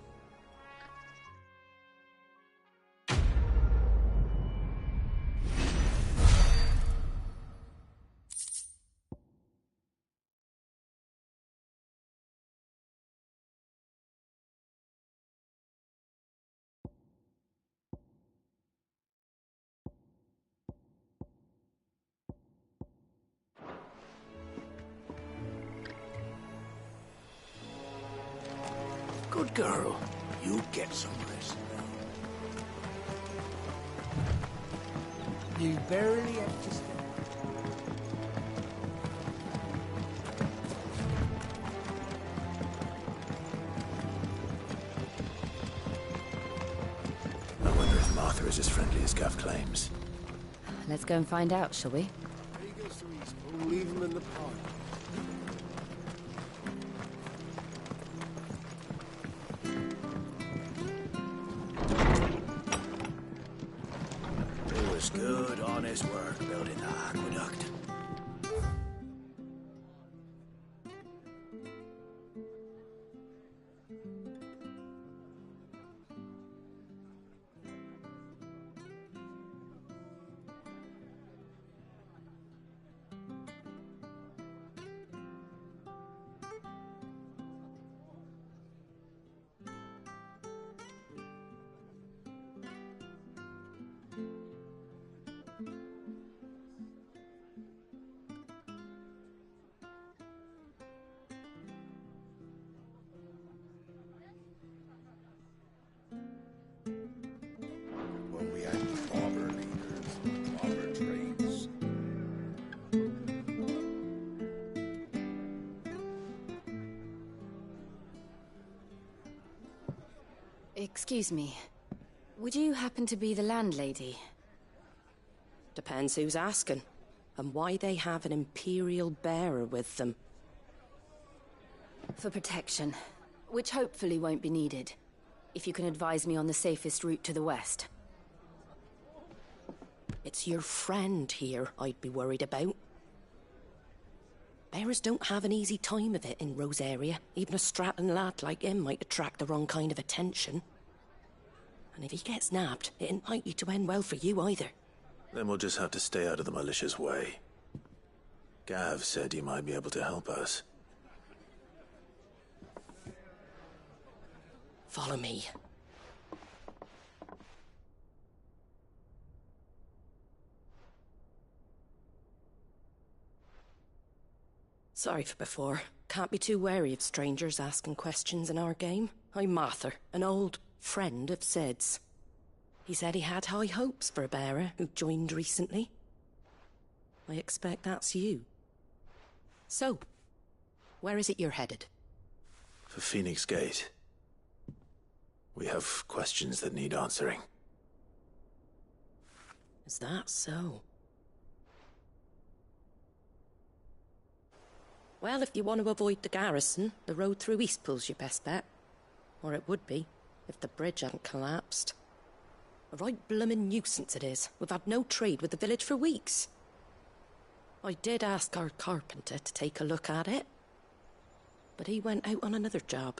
Good girl. You get some rest now. You barely have to step. I wonder if Martha is as friendly as Gav claims. Let's go and find out, shall we? He goes to his home, leave him in the park. It was good, honest work building the aqueduct. Excuse me. Would you happen to be the landlady? Depends who's asking, and why they have an Imperial bearer with them. For protection, which hopefully won't be needed. If you can advise me on the safest route to the west. It's your friend here I'd be worried about. Bearers don't have an easy time of it in Rosaria. Even a strapping lad like him might attract the wrong kind of attention. And if he gets nabbed, it ain't likely to end well for you either. Then we'll just have to stay out of the malicious way. Gav said he might be able to help us. Follow me. Sorry for before. Can't be too wary of strangers asking questions in our game. I'm Martha, an old friend of Sid's. He said he had high hopes for a bearer who joined recently. I expect that's you. So, where is it you're headed? For Phoenix Gate. We have questions that need answering. Is that so? Well, if you want to avoid the garrison, the road through Eastpool's your best bet. Or it would be, if the bridge hadn't collapsed. A right bloomin' nuisance it is. We've had no trade with the village for weeks. I did ask our carpenter to take a look at it. But he went out on another job,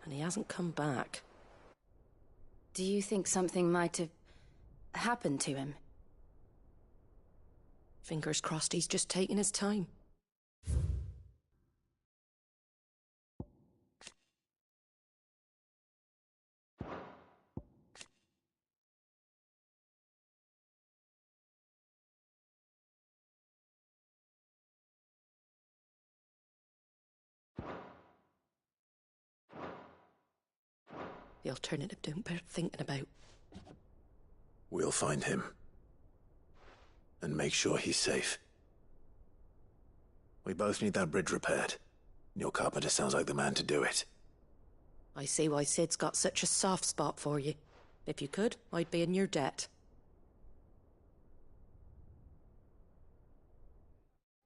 and he hasn't come back. Do you think something might have happened to him? Fingers crossed he's just taking his time. The alternative don't bear thinking about. We'll find him. And make sure he's safe. We both need that bridge repaired. Your carpenter sounds like the man to do it. I see why Sid's got such a soft spot for you. If you could, I'd be in your debt.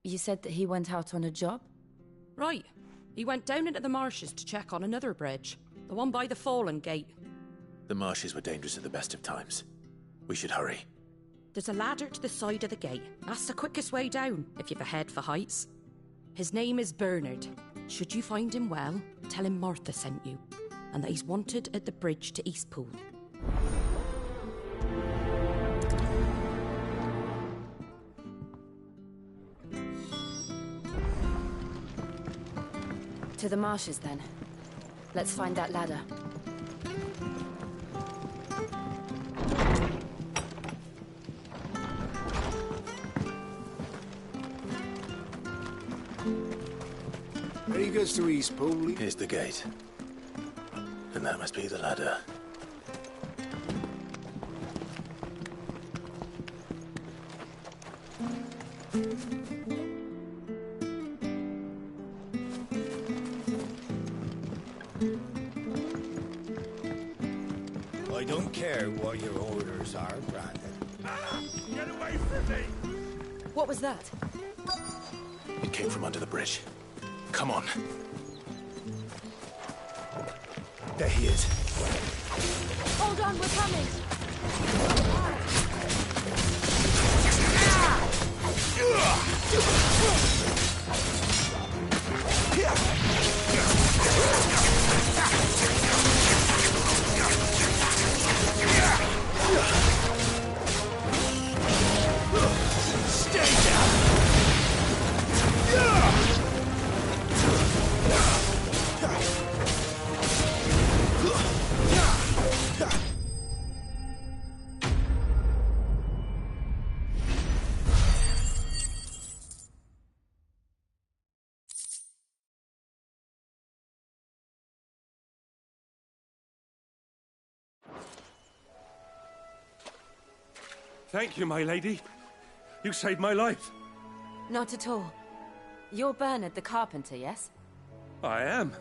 You said that he went out on a job? Right. He went down into the marshes to check on another bridge. The one by the Fallen Gate. The marshes were dangerous at the best of times. We should hurry. There's a ladder to the side of the gate. That's the quickest way down, if you've a head for heights. His name is Bernard. Should you find him well, tell him Martha sent you, and that he's wanted at the bridge to Eastpool. To the marshes, then. Let's find that ladder. Where he goes to Eastpool? Here's the gate. And that must be the ladder. I don't care what your orders are, Brandon. Ah! Get away from me! What was that? It came from under the bridge. Come on. There he is. Hold on, we're coming! Stay down! Thank you, my lady. You saved my life. Not at all. You're Bernard the carpenter, yes? I am.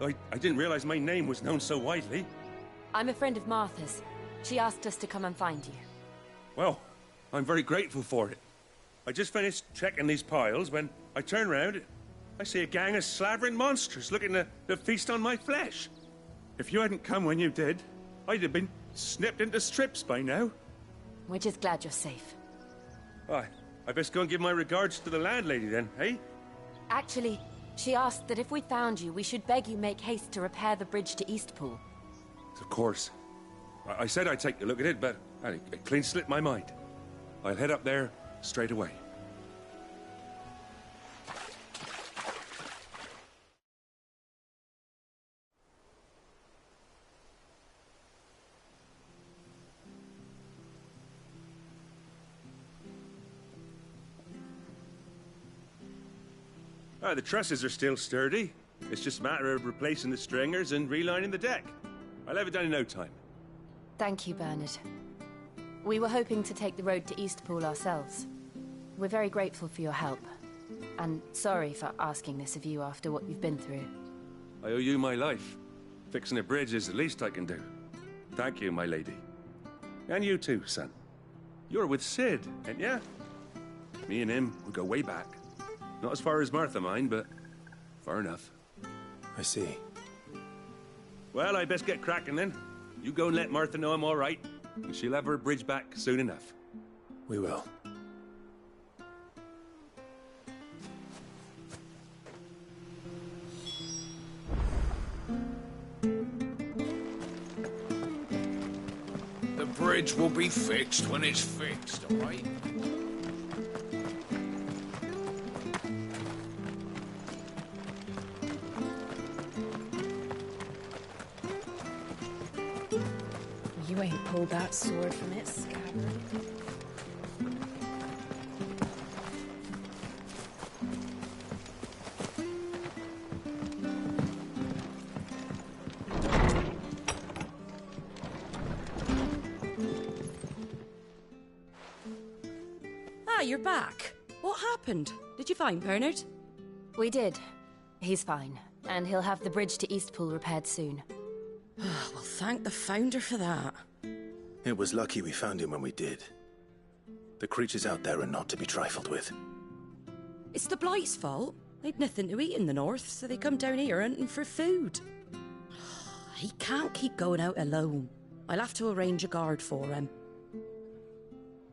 I didn't realize my name was known so widely. I'm a friend of Martha's. She asked us to come and find you. Well, I'm very grateful for it. I just finished checking these piles when I turn round. I see a gang of slavering monsters looking to feast on my flesh. If you hadn't come when you did, I'd have been snipped into strips by now. We're just glad you're safe. I best go and give my regards to the landlady then, eh? Actually, she asked that if we found you, we should beg you make haste to repair the bridge to Eastpool. Of course. I said I'd take a look at it, but it clean slipped my mind. I'll head up there straight away. The trusses are still sturdy. It's just a matter of replacing the stringers and relining the deck. I'll have it done in no time. Thank you, Bernard. We were hoping to take the road to Eastpool ourselves. We're very grateful for your help. And sorry for asking this of you after what you've been through. I owe you my life. Fixing a bridge is the least I can do. Thank you, my lady. And you too, son. You're with Sid, ain't ya? Me and him, we go way back. Not as far as Martha, mind, but far enough. I see. Well, I best get cracking then. You go and let Martha know I'm all right, and she'll have her bridge back soon enough. We will. The bridge will be fixed when it's fixed, all right? You ain't pulled that sword from its scabbard. Ah, you're back. What happened? Did you find Bernard? We did. He's fine, and he'll have the bridge to Eastpool repaired soon. Well, thank the Founder for that. It was lucky we found him when we did. The creatures out there are not to be trifled with. It's the Blight's fault. They'd nothing to eat in the north, so they come down here hunting for food. He can't keep going out alone. I'll have to arrange a guard for him.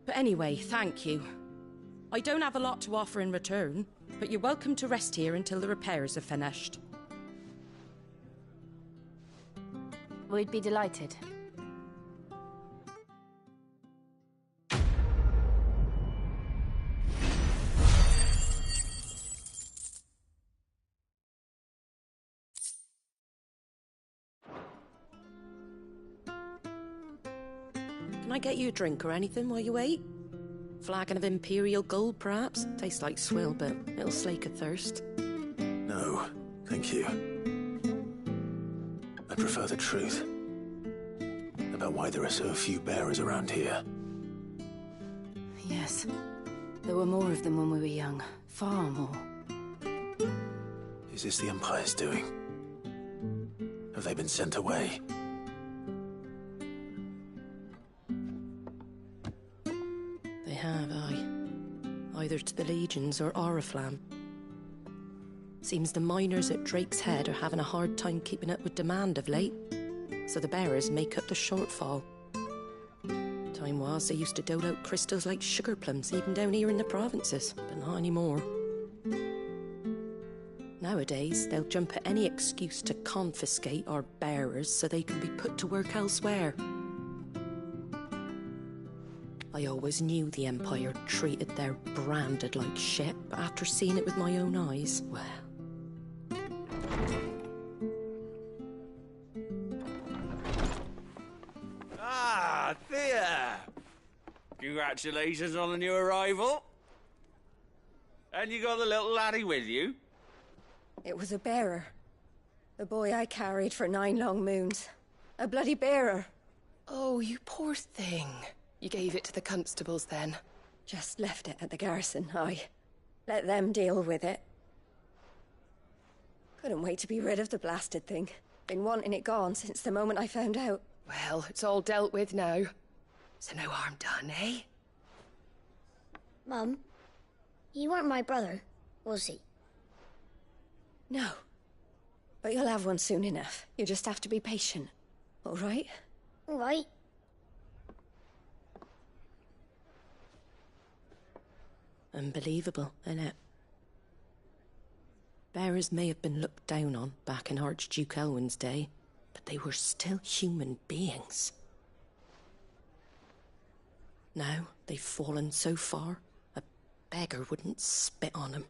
But anyway, thank you. I don't have a lot to offer in return, but you're welcome to rest here until the repairs are finished. We'd be delighted. Can I get you a drink or anything while you wait? Flagon of Imperial Gold, perhaps? Tastes like swill, but it'll slake a thirst. No, thank you. I prefer the truth about why there are so few bearers around here. Yes. There were more of them when we were young. Far more. Is this the Empire's doing? Have they been sent away? They have, aye. Either to the Legions or Oriflamme. Seems the miners at Drake's Head are having a hard time keeping up with demand of late, so the bearers make up the shortfall. Time was they used to dole out crystals like sugar plums even down here in the provinces, but not anymore. Nowadays, they'll jump at any excuse to confiscate our bearers so they can be put to work elsewhere. I always knew the Empire treated their branded like shit, but after seeing it with my own eyes, well... Ah, Thea! Congratulations on the new arrival. And you got the little laddie with you? It was a bearer. The boy I carried for 9 long moons. A bloody bearer. Oh, you poor thing. You gave it to the constables then? Just left it at the garrison, aye. Let them deal with it. Couldn't wait to be rid of the blasted thing. Been wanting it gone since the moment I found out. Well, it's all dealt with now. So no harm done, eh? Mum, you weren't my brother, was he? No. But you'll have one soon enough. You just have to be patient. All right? All right. Unbelievable, innit? Bearers may have been looked down on back in Archduke Elwin's day, but they were still human beings. Now they've fallen so far, a beggar wouldn't spit on them.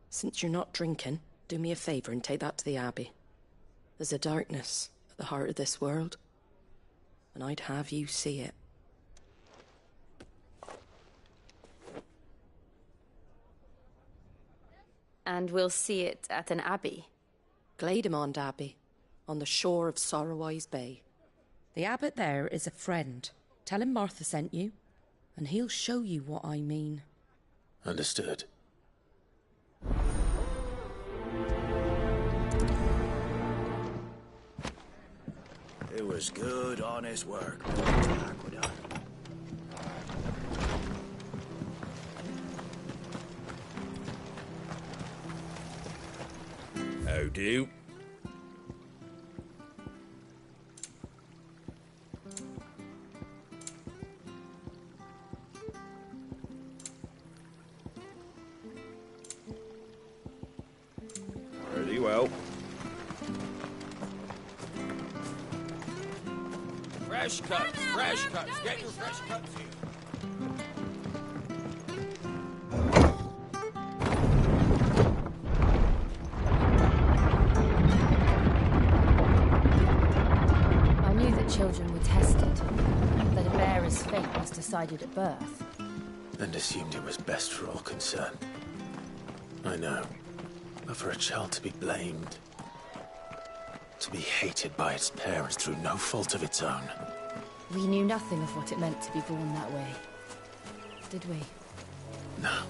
Since you're not drinking, do me a favour and take that to the Abbey. There's a darkness at the heart of this world, and I'd have you see it. And we'll see it at an abbey? Glademond Abbey, on the shore of Sorrowise Bay. The abbot there is a friend. Tell him Martha sent you, and he'll show you what I mean. Understood. It was good, honest work. Aqueduct. How do? Pretty well. Fresh cuts, fresh cuts. Get your fresh cuts here. I knew that children were tested, that a bearer's fate was decided at birth. And assumed it was best for all concerned. I know. But for a child to be blamed, to be hated by its parents through no fault of its own. We knew nothing of what it meant to be born that way, did we? No.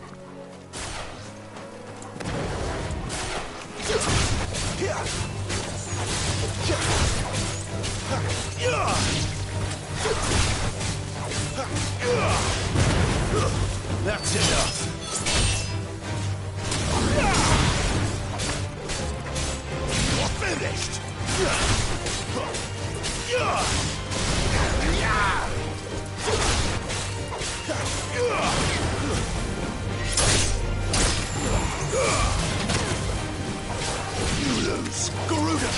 That's enough. You're finished. You lose, Garuda.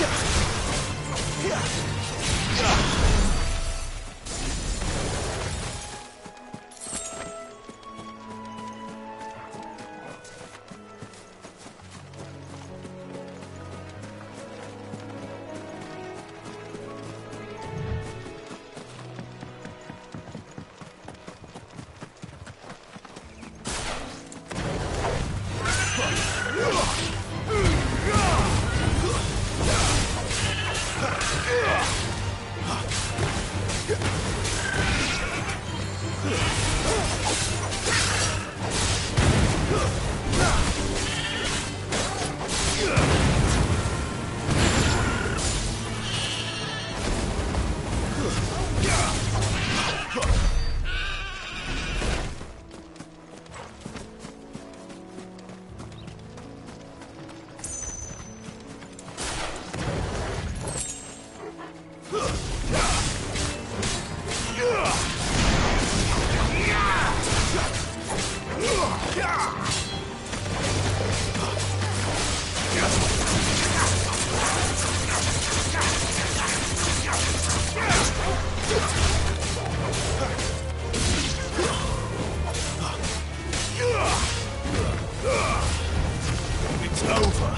It's over.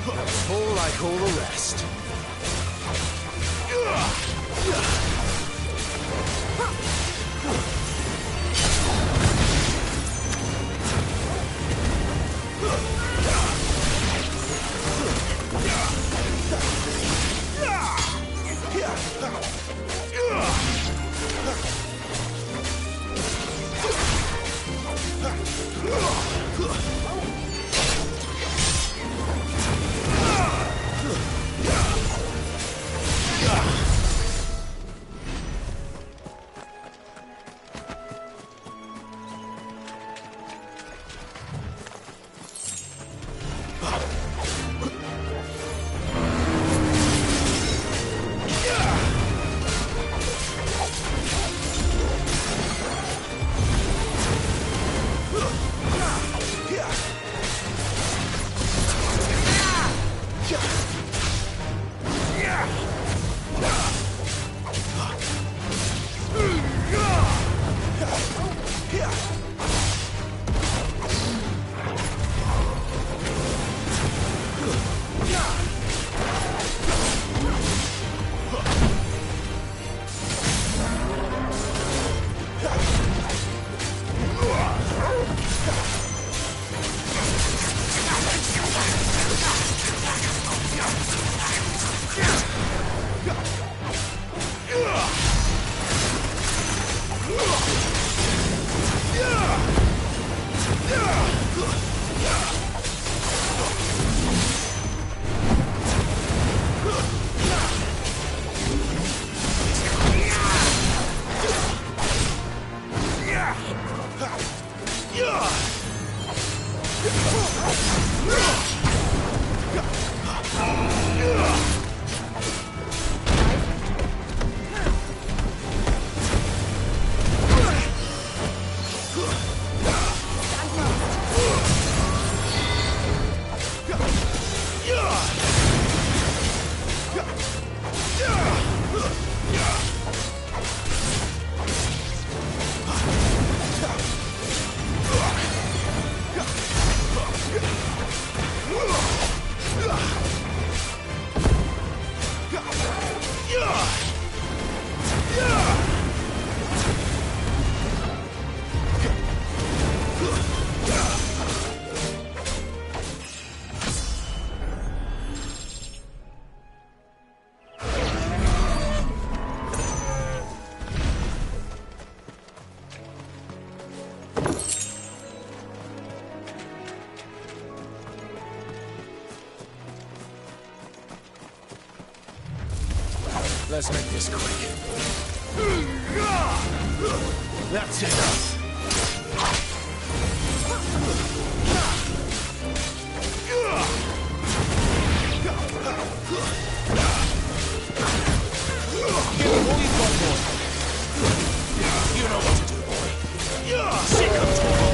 That's all I call the rest. Let's make this quick. That's enough. Give him all you've got, boy. You know what to do, boy. Sick of trouble.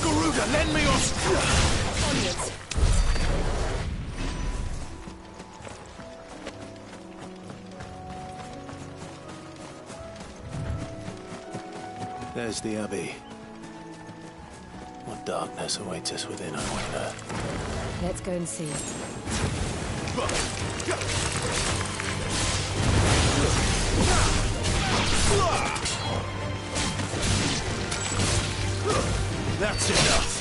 Garuda, lend me your onions. There's the Abbey. What darkness awaits us within, I wonder. Let's go and see. That's enough.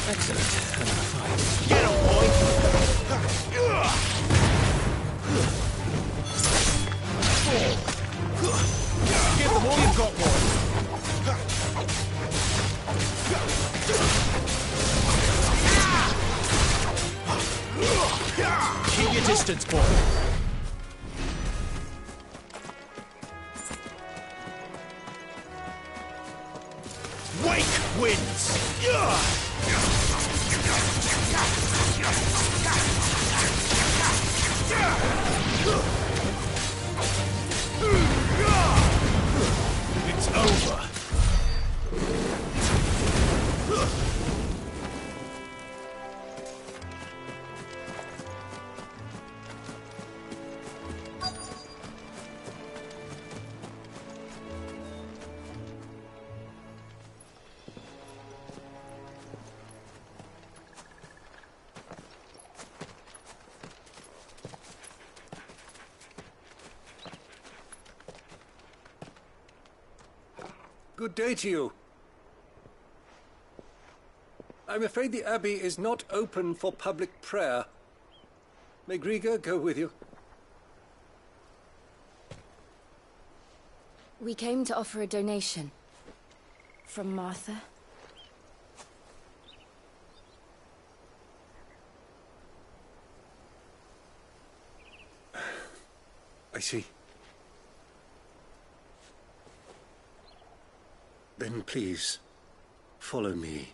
Excellent. Fine. Get him, boy! Give them all you've got, boy! Keep your distance, boy. Wake wins! It's over. Good day to you. I'm afraid the Abbey is not open for public prayer. May Griga go with you? We came to offer a donation. From Martha. I see. Then please, follow me.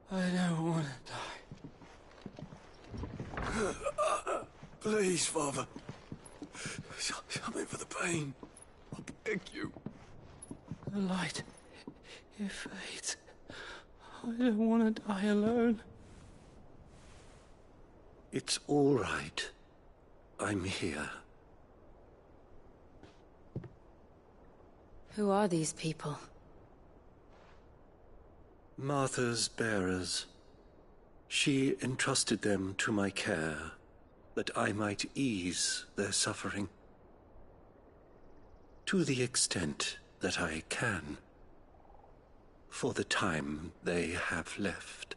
I don't want to die. Please, Father. Something for the pain. I beg you. The light, it fades. I don't want to die alone. It's all right. I'm here. Who are these people? Martha's bearers. She entrusted them to my care, that I might ease their suffering. To the extent that I can, for the time they have left.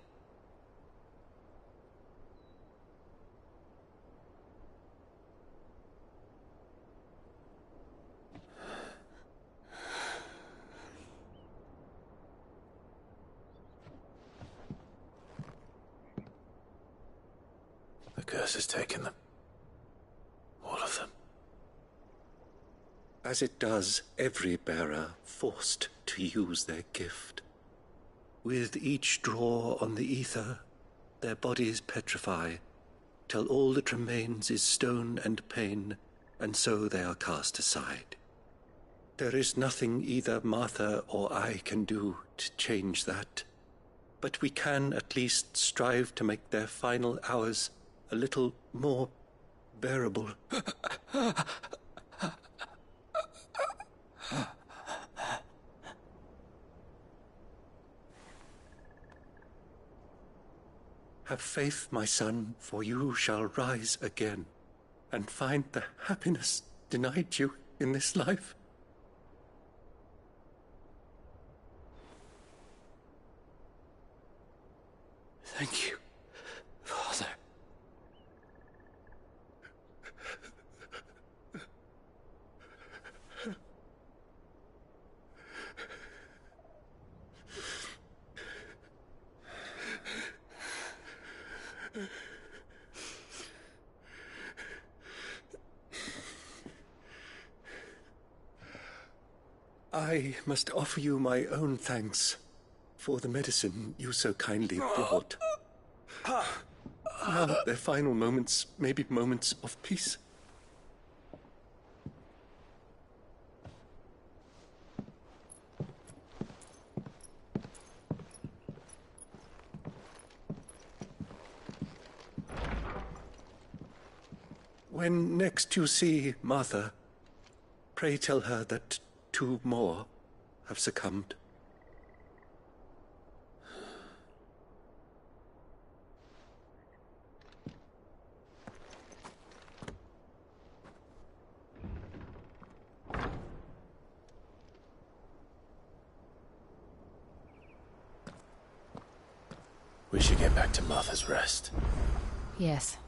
The curse has taken them. All of them. As it does every bearer forced to use their gift. With each draw on the ether, their bodies petrify, till all that remains is stone and pain, and so they are cast aside. There is nothing either Martha or I can do to change that, but we can at least strive to make their final hours a little more bearable. Have faith, my son, for you shall rise again, and find the happiness denied you in this life. Thank you, Father. I must offer you my own thanks for the medicine you so kindly brought. Now their final moments may be moments of peace. When next you see Martha, pray tell her that 2 more have succumbed. We should get back to Martha's Rest. Yes.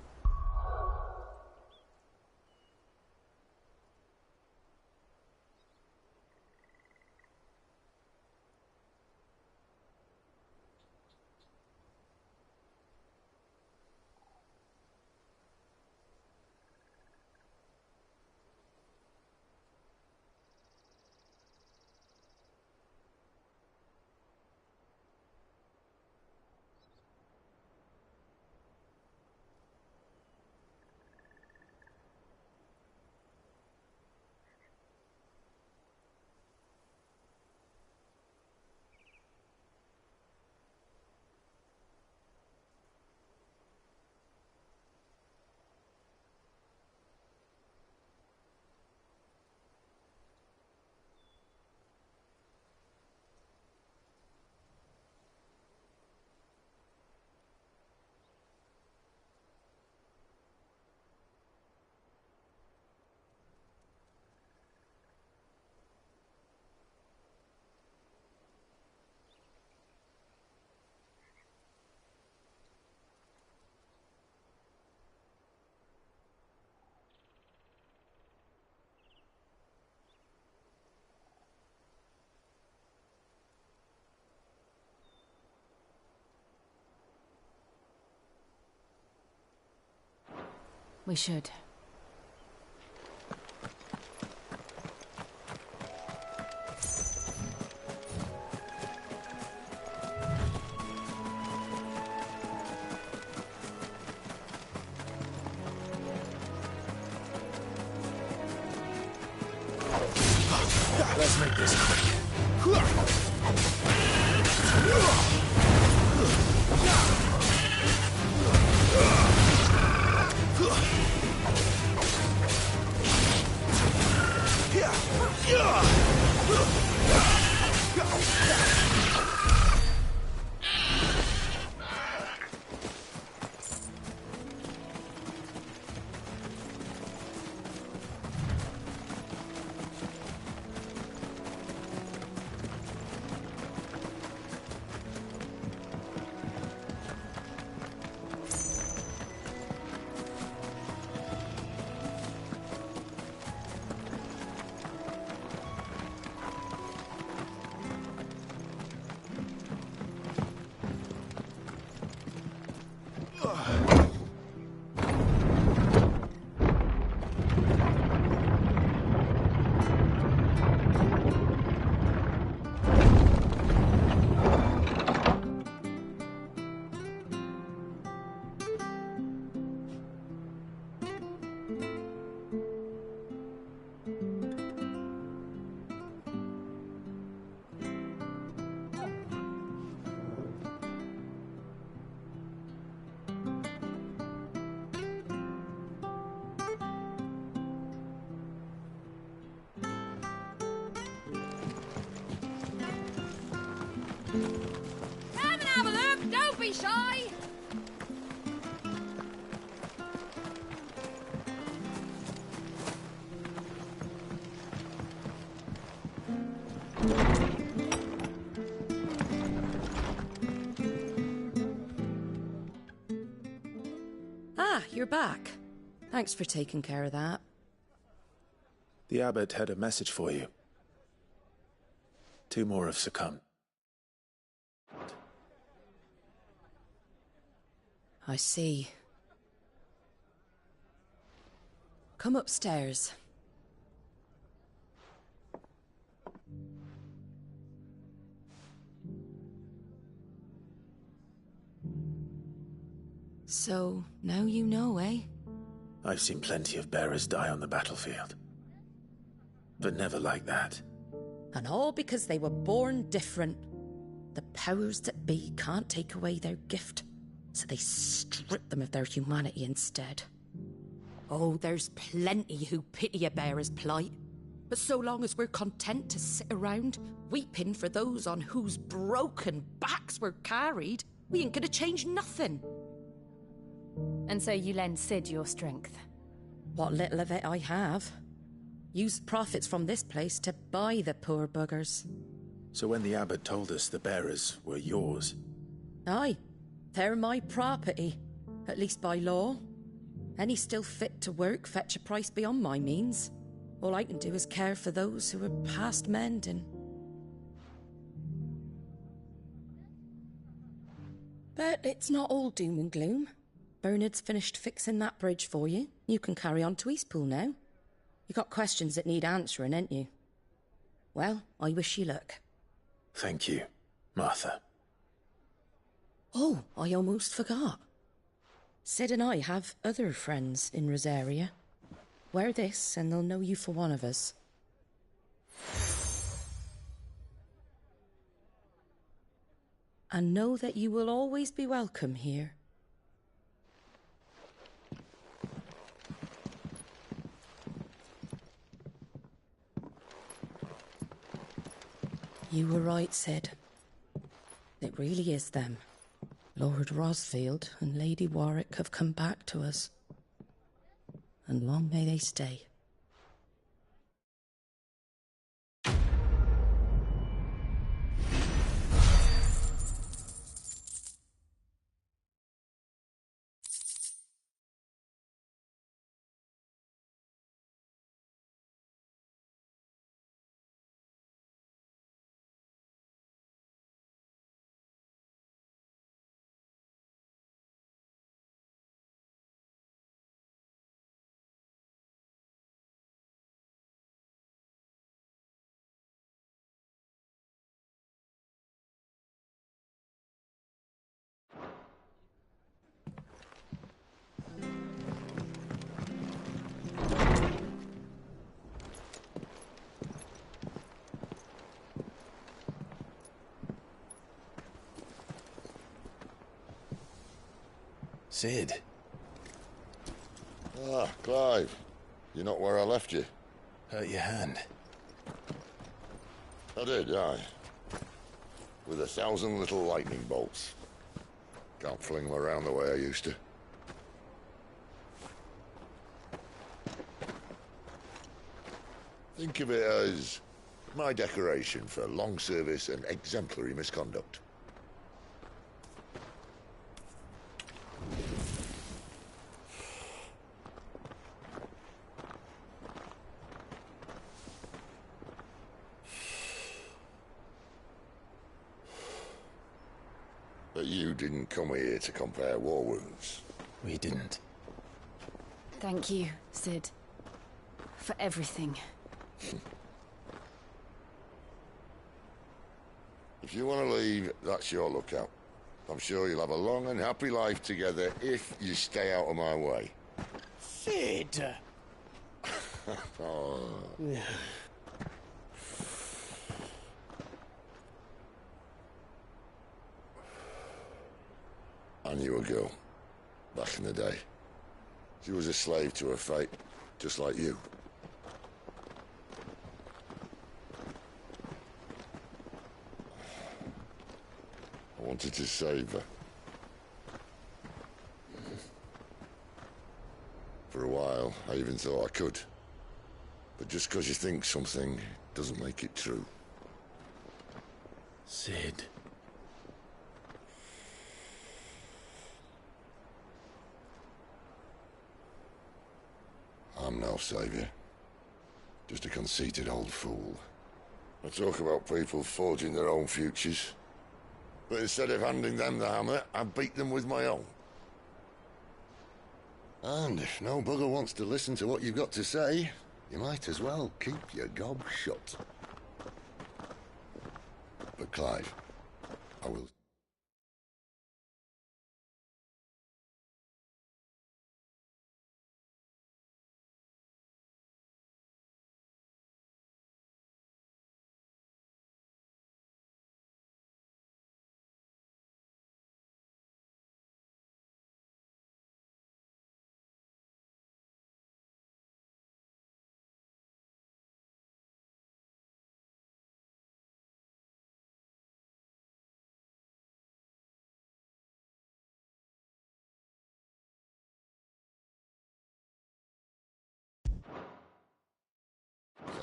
We should. Let's make this quick. Come and have a look, don't be shy! Ah, you're back. Thanks for taking care of that. The abbot had a message for you. 2 more have succumbed. I see. Come upstairs. So, now you know, eh? I've seen plenty of bearers die on the battlefield. But never like that. And all because they were born different. The powers that be can't take away their gift, so they strip them of their humanity instead. Oh, there's plenty who pity a bearer's plight. But so long as we're content to sit around, weeping for those on whose broken backs we're carried, we ain't gonna change nothing. And so you lend Sid your strength? What little of it I have. Use profits from this place to buy the poor buggers. So when the abbot told us the bearers were yours... Aye, they're my property, at least by law. Any still fit to work fetch a price beyond my means. All I can do is care for those who are past mending. But it's not all doom and gloom. Bernard's finished fixing that bridge for you. You can carry on to Eastpool now. You got questions that need answering, ain't you? Well, I wish you luck. Thank you, Martha. Oh, I almost forgot. Sid and I have other friends in Rosaria. Wear this and they'll know you for one of us. And know that you will always be welcome here. You were right, Sid. It really is them. Lord Rosfield and Lady Warwick have come back to us. And long may they stay. Sid. Ah, Clive. You're not where I left you. Hurt your hand. I did, aye. With 1,000 little lightning bolts. Can't fling them around the way I used to. Think of it as my decoration for long service and exemplary misconduct. But you didn't come here to compare war wounds. We didn't. Thank you, Sid. For everything. If you want to leave, that's your lookout. I'm sure you'll have a long and happy life together if you stay out of my way. Sid! Oh. I knew a girl, back in the day. She was a slave to her fate, just like you. I wanted to save her. For a while, I even thought I could. But just because you think something doesn't make it true. Sid. I'm no savior. Just a conceited old fool. I talk about people forging their own futures. But instead of handing them the hammer, I beat them with my own. And if no bugger wants to listen to what you've got to say, you might as well keep your gob shut. But Clive, I will...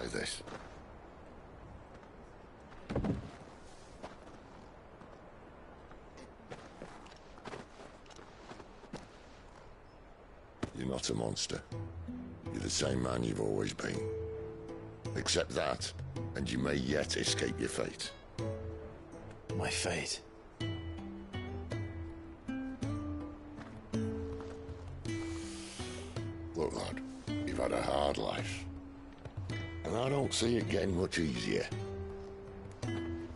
say this. You're not a monster. You're the same man you've always been. Accept that, and you may yet escape your fate. My fate? Look, lad, you've had a hard life. And I don't see it getting much easier. You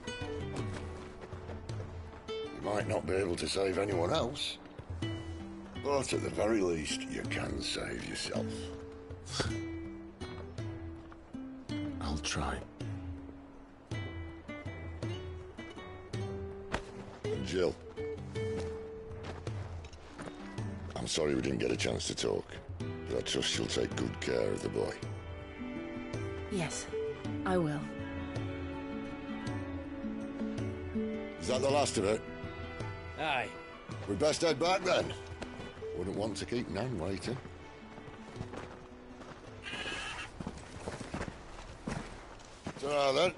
might not be able to save anyone else, but at the very least, you can save yourself. I'll try. And Jill, I'm sorry we didn't get a chance to talk, but I trust she'll take good care of the boy. Yes, I will. Is that the last of it? Aye. We best head back then. Wouldn't want to keep Nan waiting. Ta-ra then.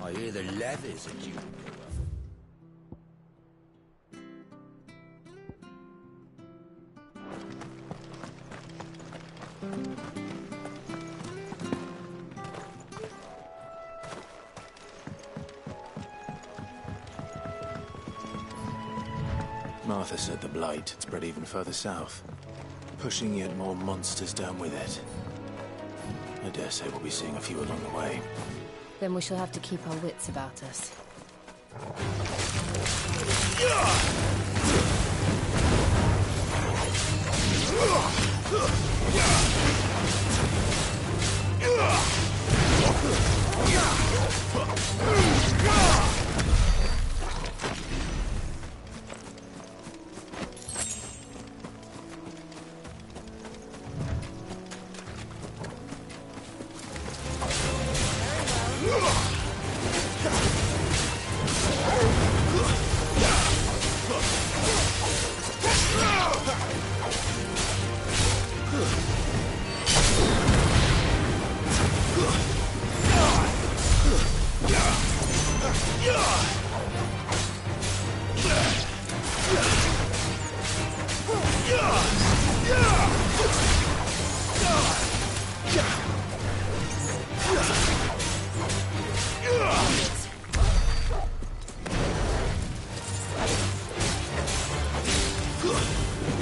I hear the leathers are due. Martha said the blight had spread even further south, pushing yet more monsters down with it. I dare say we'll be seeing a few along the way. Then we shall have to keep our wits about us.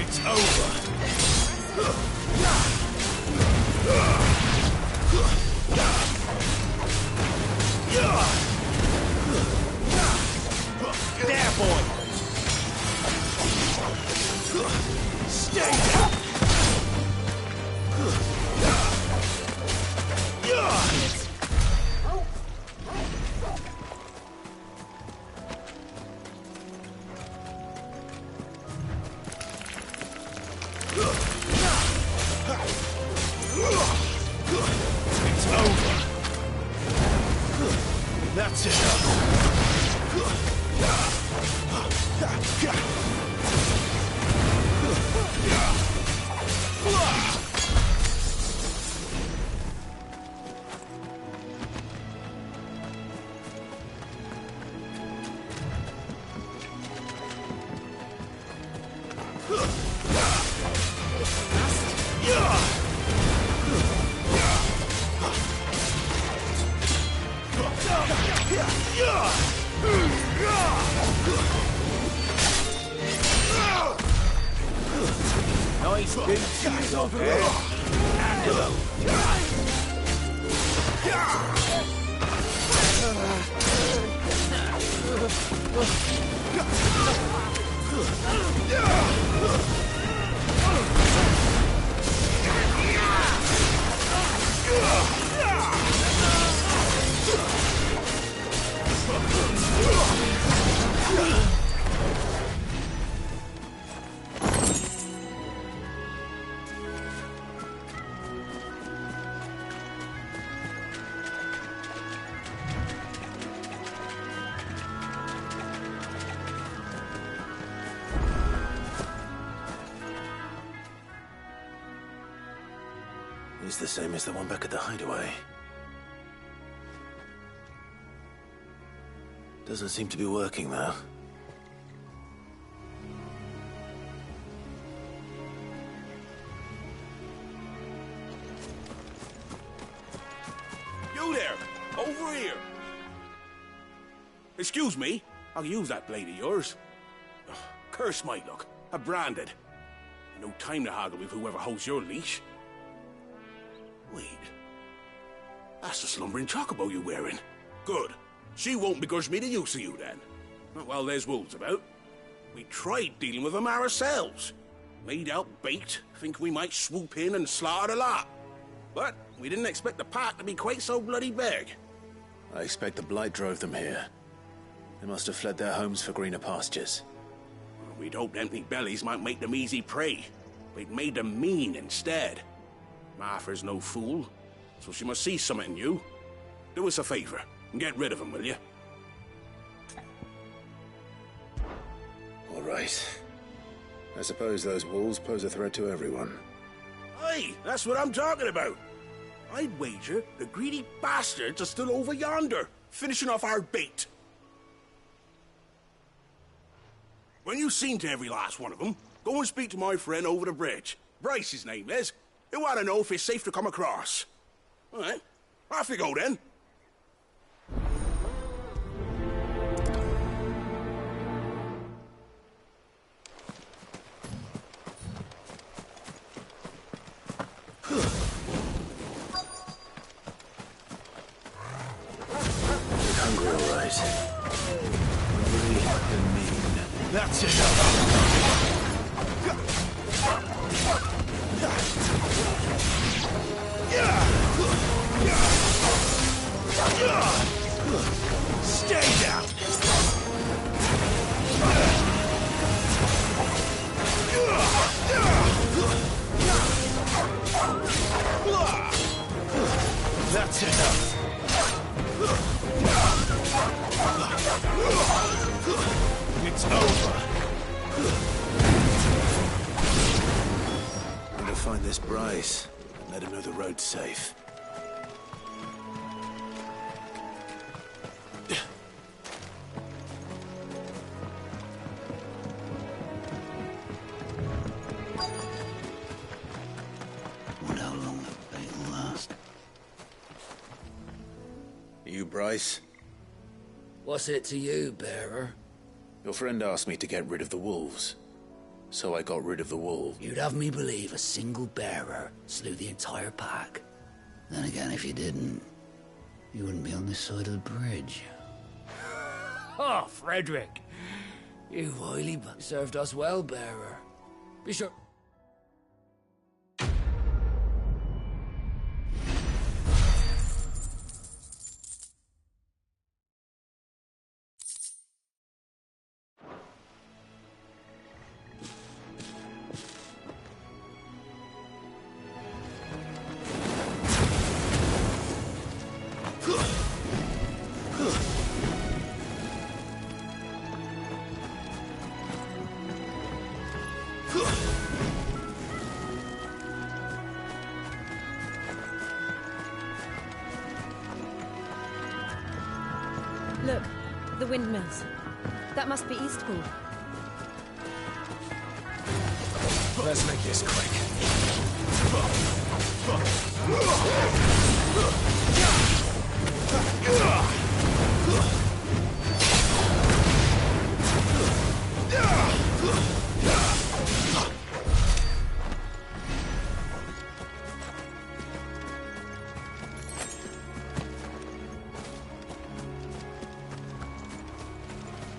It's over. There, boy. Stay down. It's over. That's it. Nice big cheese over there. It's the same as the one back at the hideaway. Doesn't seem to be working, though. You there! Over here! Excuse me, I'll use that blade of yours. Ugh, curse my luck. I'm branded. No time to haggle with whoever holds your leash. Wait. That's the slumbering chocobo you're wearing. Good. She won't begrudge me the use of you, then. Well, there's wolves about. We tried dealing with them ourselves. Made out bait, think we might swoop in and slaughter the lot. But we didn't expect the pack to be quite so bloody big. I expect the blight drove them here. They must have fled their homes for greener pastures. We'd hoped empty bellies might make them easy prey. We'd made them mean instead. Martha's no fool, so she must see something in you. Do us a favor and get rid of them, will you? All right. I suppose those wolves pose a threat to everyone. Aye, that's what I'm talking about. I'd wager the greedy bastards are still over yonder, finishing off our bait. When you've seen to every last one of them, go and speak to my friend over the bridge. Bryce, his name is. He'll want to know if it's safe to come across. All right, off you go then. find this Bryce and let him know the road's safe. Wonder how long that bait will last. You, Bryce? What's it to you, bearer? Your friend asked me to get rid of the wolves. So I got rid of the wolves. You'd have me believe a single bearer slew the entire pack. Then again, if you didn't, you wouldn't be on this side of the bridge. Oh, Frederick! You served us well, bearer. Be sure... Look, the windmills. That must be Eastpool. Let's make this quick.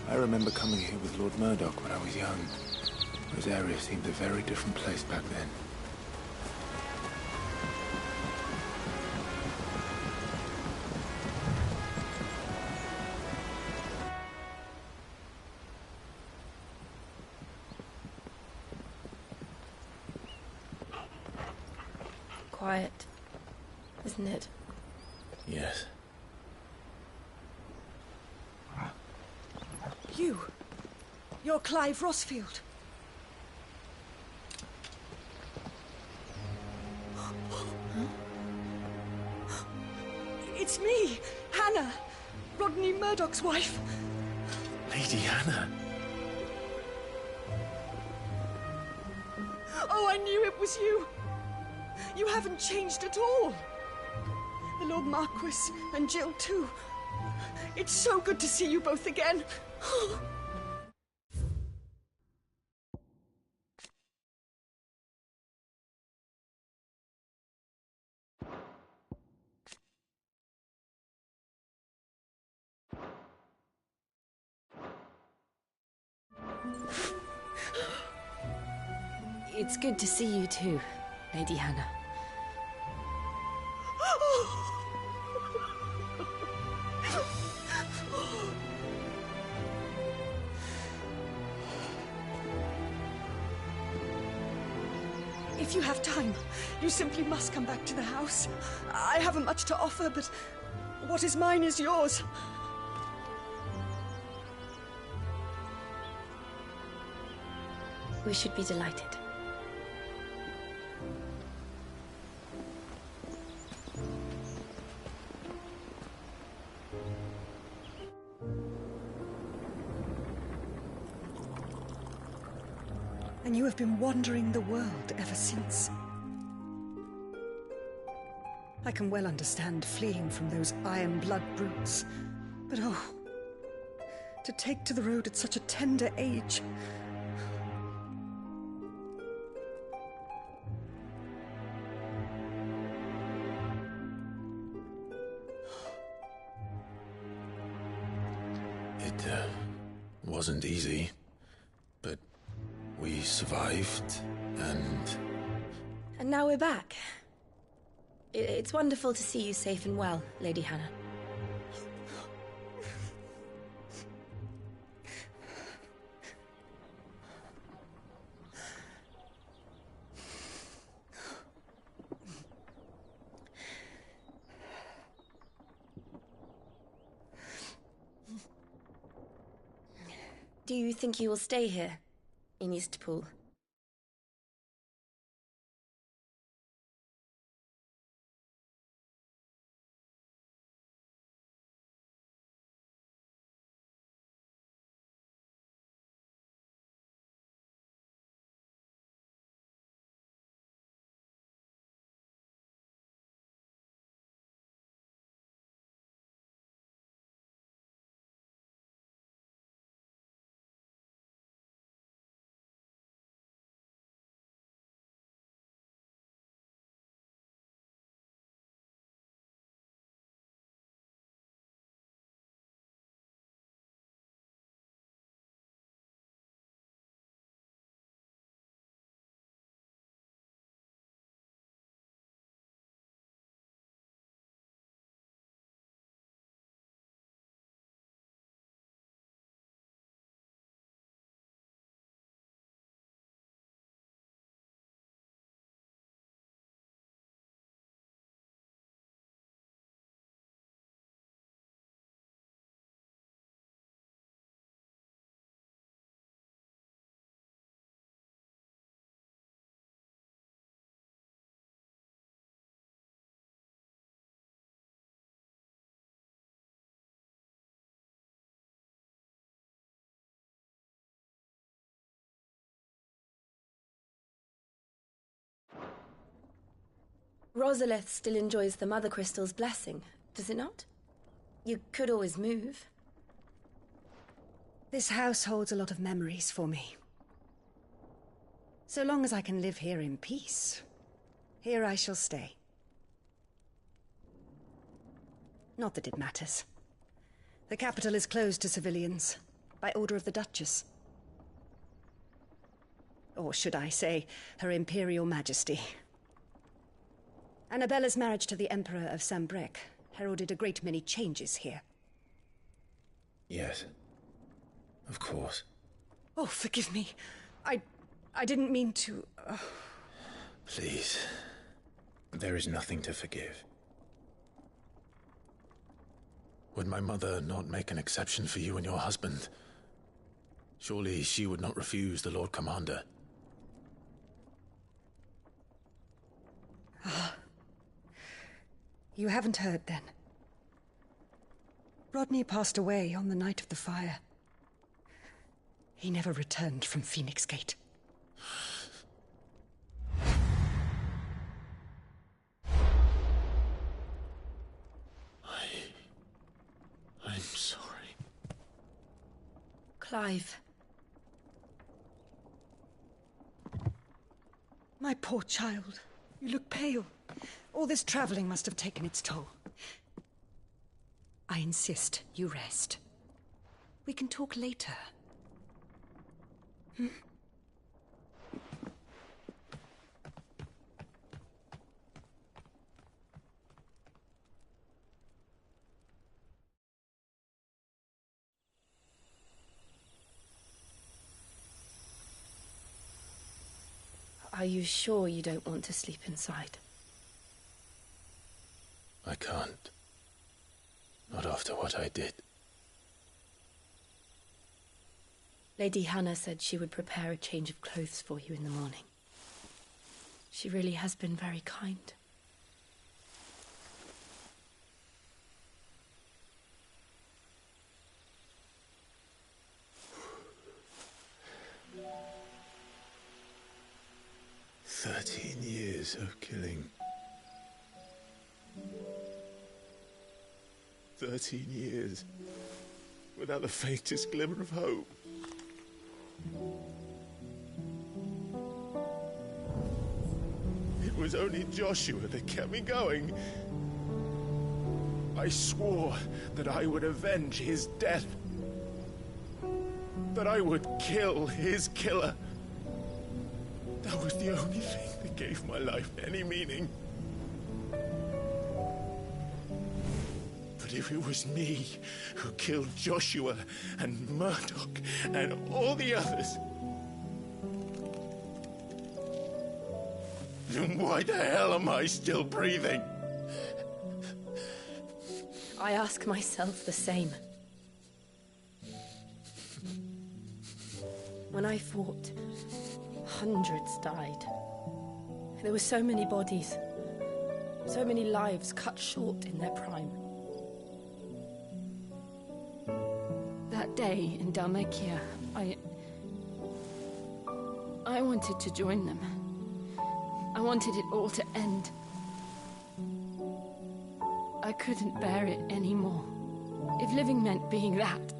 I remember coming here with Lord Murdoch when I was young. This area seemed a very different place back then. Quiet, isn't it? Yes. You're Clive Rossfield. It's me, Hannah, Rodney Murdoch's wife. Lady Hannah. Oh, I knew it was you. You haven't changed at all. The Lord Marquis and Jill too. It's so good to see you both again. It's good to see you too, Lady Hannah. If you have time, you simply must come back to the house. I haven't much to offer, but what is mine is yours. We should be delighted. And you have been wandering the world ever since. I can well understand fleeing from those iron blood brutes, but oh, to take to the road at such a tender age. It wasn't easy, but we survived, and... And now we're back. It's wonderful to see you safe and well, Lady Hannah. Do you think you will stay here, in Eastpool? Rosalith still enjoys the Mother Crystal's blessing, does it not? You could always move. This house holds a lot of memories for me. So long as I can live here in peace, here I shall stay. Not that it matters. The capital is closed to civilians, by order of the Duchess. Or should I say, Her Imperial Majesty. Annabella's marriage to the Emperor of Sambrec heralded a great many changes here. Yes. Of course. Oh, forgive me. I didn't mean to... Please. There is nothing to forgive. Would my mother not make an exception for you and your husband? Surely she would not refuse the Lord Commander. Ah. You haven't heard, then. Rodney passed away on the night of the fire. He never returned from Phoenix Gate. I'm sorry. Clive. My poor child. You look pale. All this traveling must have taken its toll. I insist you rest. We can talk later. Hmm? Are you sure you don't want to sleep inside? I can't. Not after what I did. Lady Hannah said she would prepare a change of clothes for you in the morning. She really has been very kind. Years of killing. 13 years without the faintest glimmer of hope. It was only Joshua that kept me going. I swore that I would avenge his death. That I would kill his killer. That was the only thing that gave my life any meaning. But if it was me who killed Joshua and Murdoch and all the others, then why the hell am I still breathing? I ask myself the same. When I fought, hundreds died. There were so many bodies, so many lives cut short in their prime. That day in Dalmekia, I wanted to join them. I wanted it all to end. I couldn't bear it anymore. If living meant being that,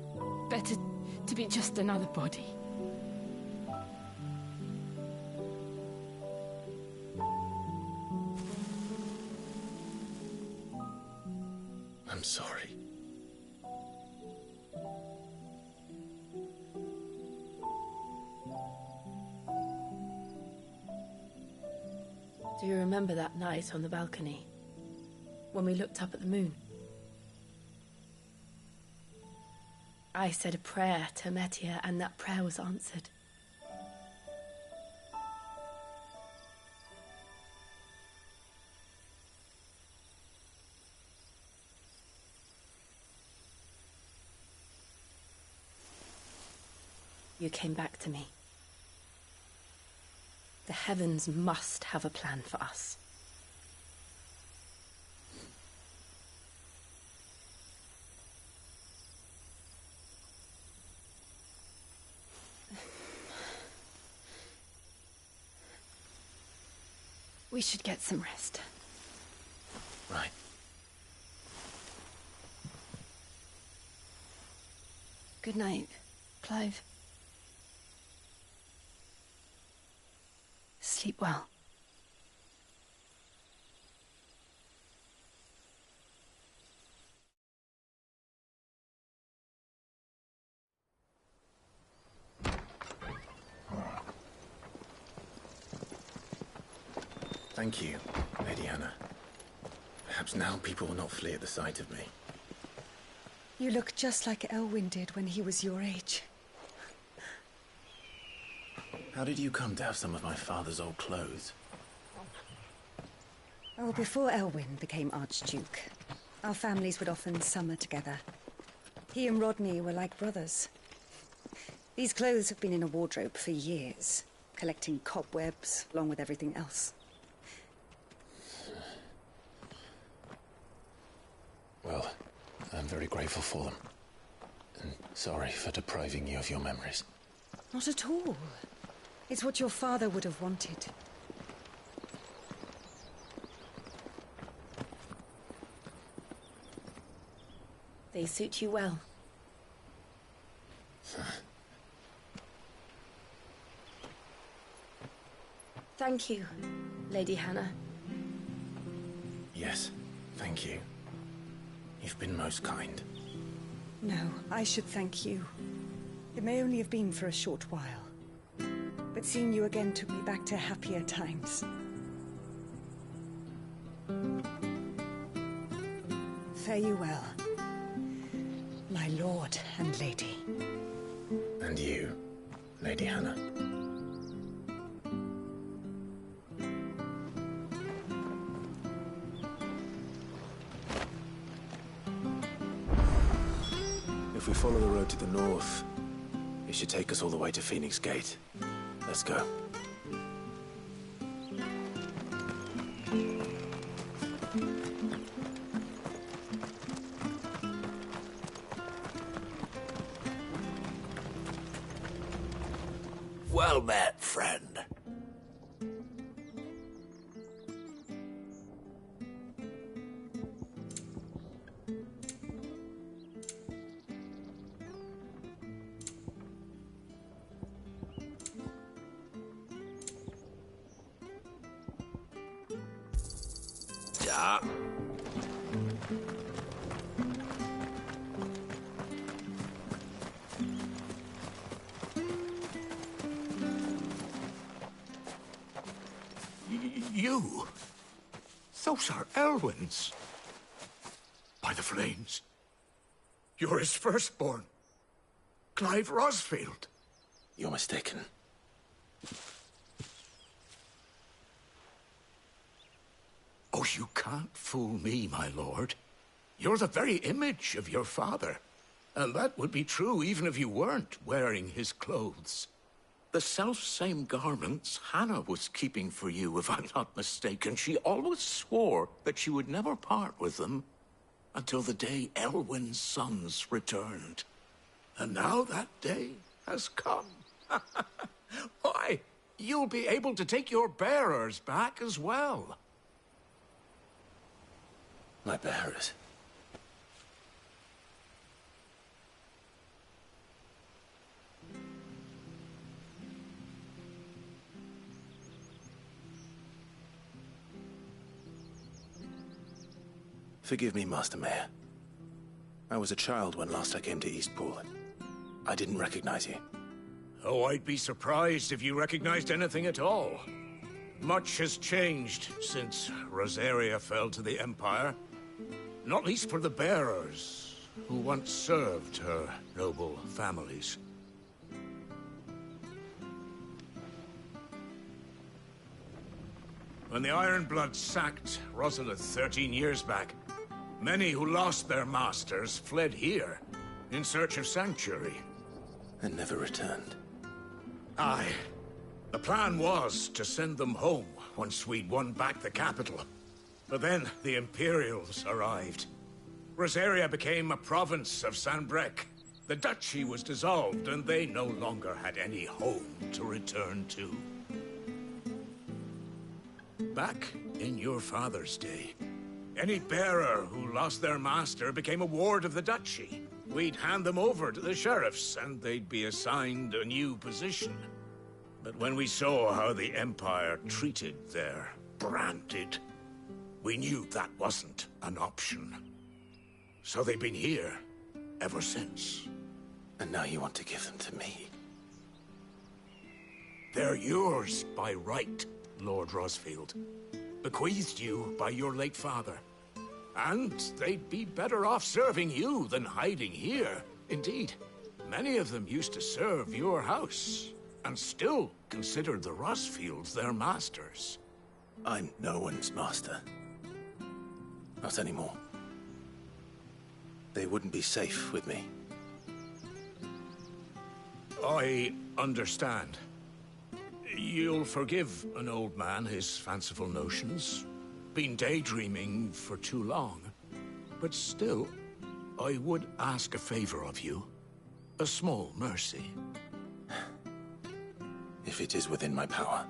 better to be just another body. I'm sorry. Do you remember that night on the balcony? When we looked up at the moon? I said a prayer to Metia, and that prayer was answered. You came back to me. The heavens must have a plan for us. We should get some rest. Right. Good night, Clive. Sleep well. Thank you, Lady Hannah. Perhaps now people will not flee at the sight of me. You look just like Elwyn did when he was your age. How did you come to have some of my father's old clothes? Oh, before Elwyn became Archduke, our families would often summer together. He and Rodney were like brothers. These clothes have been in a wardrobe for years, collecting cobwebs along with everything else. Well, I'm very grateful for them. And sorry for depriving you of your memories. Not at all. It's what your father would have wanted. They suit you well. Thank you, Lady Hannah. Yes, thank you. You've been most kind. No, I should thank you. It may only have been for a short while, but seeing you again took me back to happier times. Fare you well, my lord and lady. And you, Lady Hannah. If we follow the road to the north, it should take us all the way to Phoenix Gate. Let's go. Well met, friend. Ja. You? Those are Elwyn's. By the flames. You're his firstborn. Clive Rosfield. You're mistaken. Oh, you can't fool me, my lord. You're the very image of your father. And that would be true even if you weren't wearing his clothes. The self-same garments Hannah was keeping for you, if I'm not mistaken. She always swore that she would never part with them until the day Elwyn's sons returned. And now that day has come. Why, you'll be able to take your bearers back as well. My bearers? Forgive me, Master Mayor. I was a child when last I came to Eastpool. I didn't recognize you. Oh, I'd be surprised if you recognized anything at all. Much has changed since Rosaria fell to the Empire. Not least for the bearers, who once served her noble families. When the Ironbloods sacked Rosalith 13 years back, many who lost their masters fled here in search of sanctuary. And never returned. Aye. The plan was to send them home once we'd won back the capital. But then the Imperials arrived. Rosaria became a province of Sanbreque. The duchy was dissolved, and they no longer had any home to return to. Back in your father's day, Any bearer who lost their master became a ward of the duchy. We'd hand them over to the sheriffs, and they'd be assigned a new position. But when we saw how the Empire treated their branded, we knew that wasn't an option. So they've been here ever since. And now you want to give them to me? They're yours by right, Lord Rosfield. Bequeathed you by your late father. And they'd be better off serving you than hiding here. Indeed, many of them used to serve your house, and still considered the Rosfields their masters. I'm no one's master. Not anymore. They wouldn't be safe with me. I understand. You'll forgive an old man his fanciful notions. Been daydreaming for too long. But still, I would ask a favor of you. A small mercy. If it is within my power.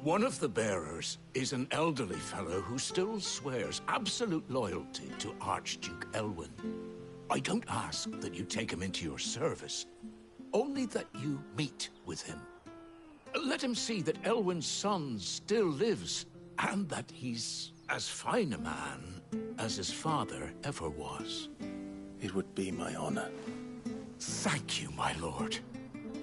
One of the bearers is an elderly fellow who still swears absolute loyalty to Archduke Elwyn. I don't ask that you take him into your service, only that you meet with him. Let him see that Elwyn's son still lives, and that he's as fine a man as his father ever was. It would be my honor. Thank you, my lord.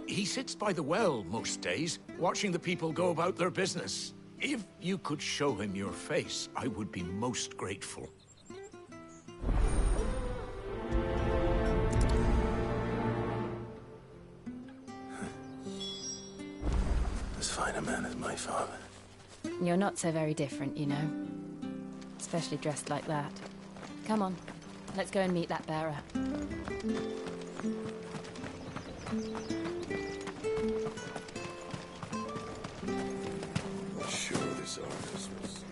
He sits by the well most days, watching the people go about their business. If you could show him your face, I would be most grateful. As fine a man as my father. You're not so very different, you know. Especially dressed like that. Come on, let's go and meet that bearer. I'm sure this artist was...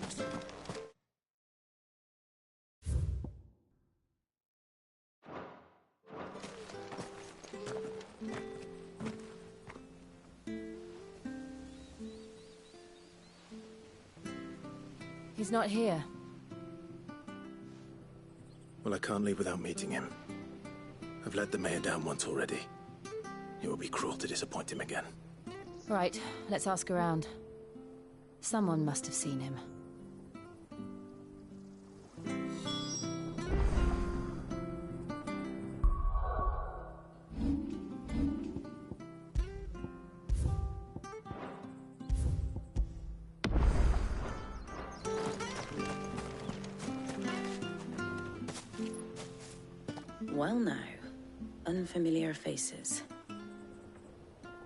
He's not here. Well, I can't leave without meeting him. I've let the mayor down once already. It would be cruel to disappoint him again. Right, let's ask around. Someone must have seen him. Well now, unfamiliar faces.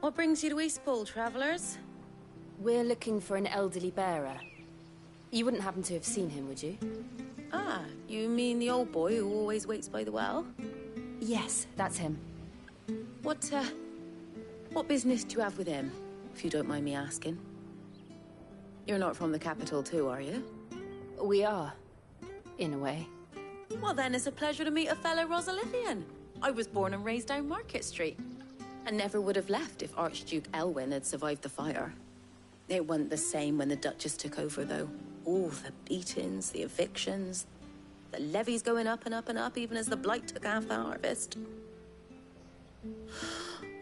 What brings you to Eastpool, travellers? We're looking for an elderly bearer. You wouldn't happen to have seen him, would you? Ah, you mean the old boy who always waits by the well? Yes, that's him. What business do you have with him, if you don't mind me asking? You're not from the capital too, are you? We are, in a way. Well then, it's a pleasure to meet a fellow Rosalithian. I was born and raised down Market Street. And never would have left if Archduke Elwyn had survived the fire. It wasn't the same when the Duchess took over, though. All the beatings, the evictions, the levies going up and up and up, even as the blight took half the harvest.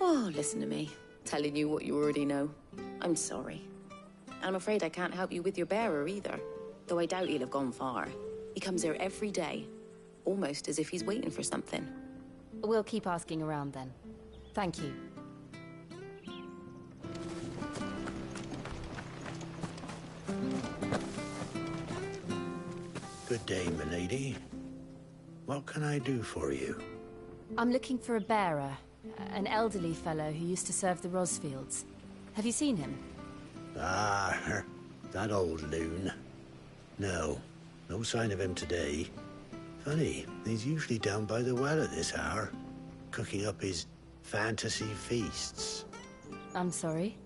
Oh, listen to me, telling you what you already know. I'm sorry. I'm afraid I can't help you with your bearer either, though I doubt he'll have gone far. He comes here every day, almost as if he's waiting for something. We'll keep asking around then. Thank you. Good day, milady. What can I do for you? I'm looking for a bearer, an elderly fellow who used to serve the Rosfields. Have you seen him? Ah, that old loon. No sign of him today. Funny, he's usually down by the well at this hour, cooking up his fantasy feasts. I'm sorry?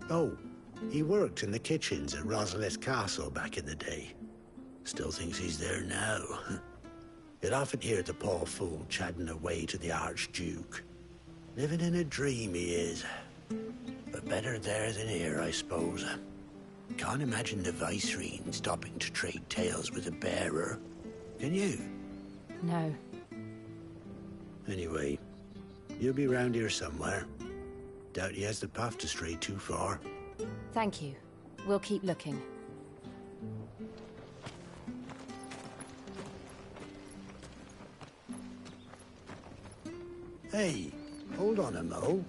Oh, he worked in the kitchens at Rosalith Castle back in the day. Still thinks he's there now. You'd often hear the poor fool chatting away to the Archduke. Living in a dream he is. But better there than here, I suppose. Can't imagine the Vicereine stopping to trade tales with a bearer. Can you? No. Anyway, you'll be round here somewhere. Doubt he has the path to stray too far. Thank you. We'll keep looking. Hey, hold on a mo.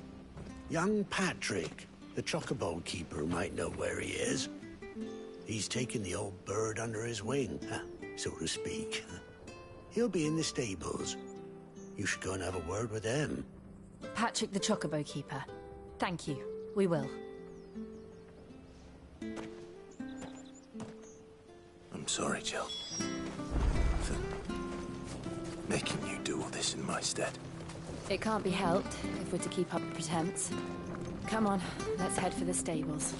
Young Patrick, the chocobo keeper, might know where he is. He's taken the old bird under his wing, so to speak. He'll be in the stables. You should go and have a word with him. Patrick the Chocobo Keeper. Thank you. We will. I'm sorry, Jill. For making you do all this in my stead. It can't be helped if we're to keep up the pretense. Come on, let's head for the stables.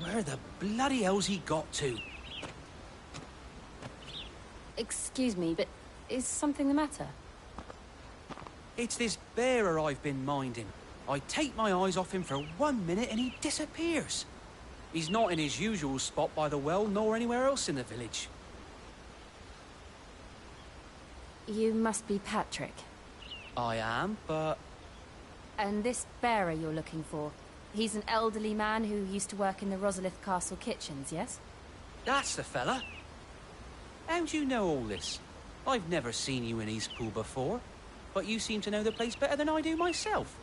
Where the bloody hell's he got to? Excuse me, but is something the matter? It's this bearer I've been minding. I take my eyes off him for 1 minute and he disappears. He's not in his usual spot by the well, nor anywhere else in the village. You must be Patrick. I am, but... And this bearer you're looking for, he's an elderly man who used to work in the Rosalith Castle kitchens, yes? That's the fella. How do you know all this? I've never seen you in Eastpool before, but you seem to know the place better than I do myself.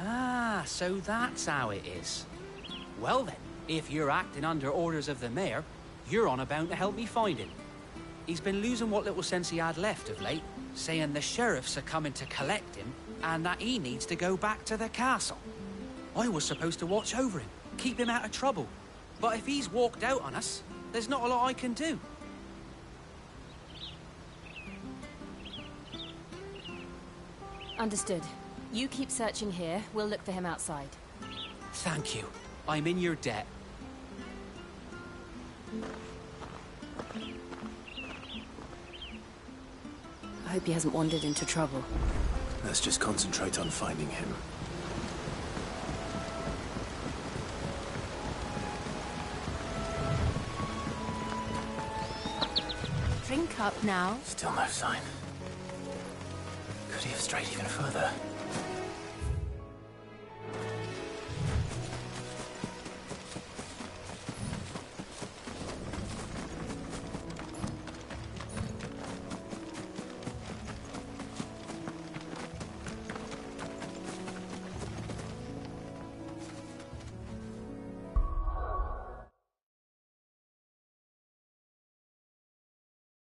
Ah, so that's how it is. Well then, if you're acting under orders of the mayor, you're on about to help me find him. He's been losing what little sense he had left of late, saying the sheriffs are coming to collect him and that he needs to go back to the castle. I was supposed to watch over him, keep him out of trouble. But if he's walked out on us, there's not a lot I can do. Understood. You keep searching here, we'll look for him outside. Thank you. I'm in your debt. I hope he hasn't wandered into trouble. Let's just concentrate on finding him. Drink up now. Still no sign. Could he have strayed even further?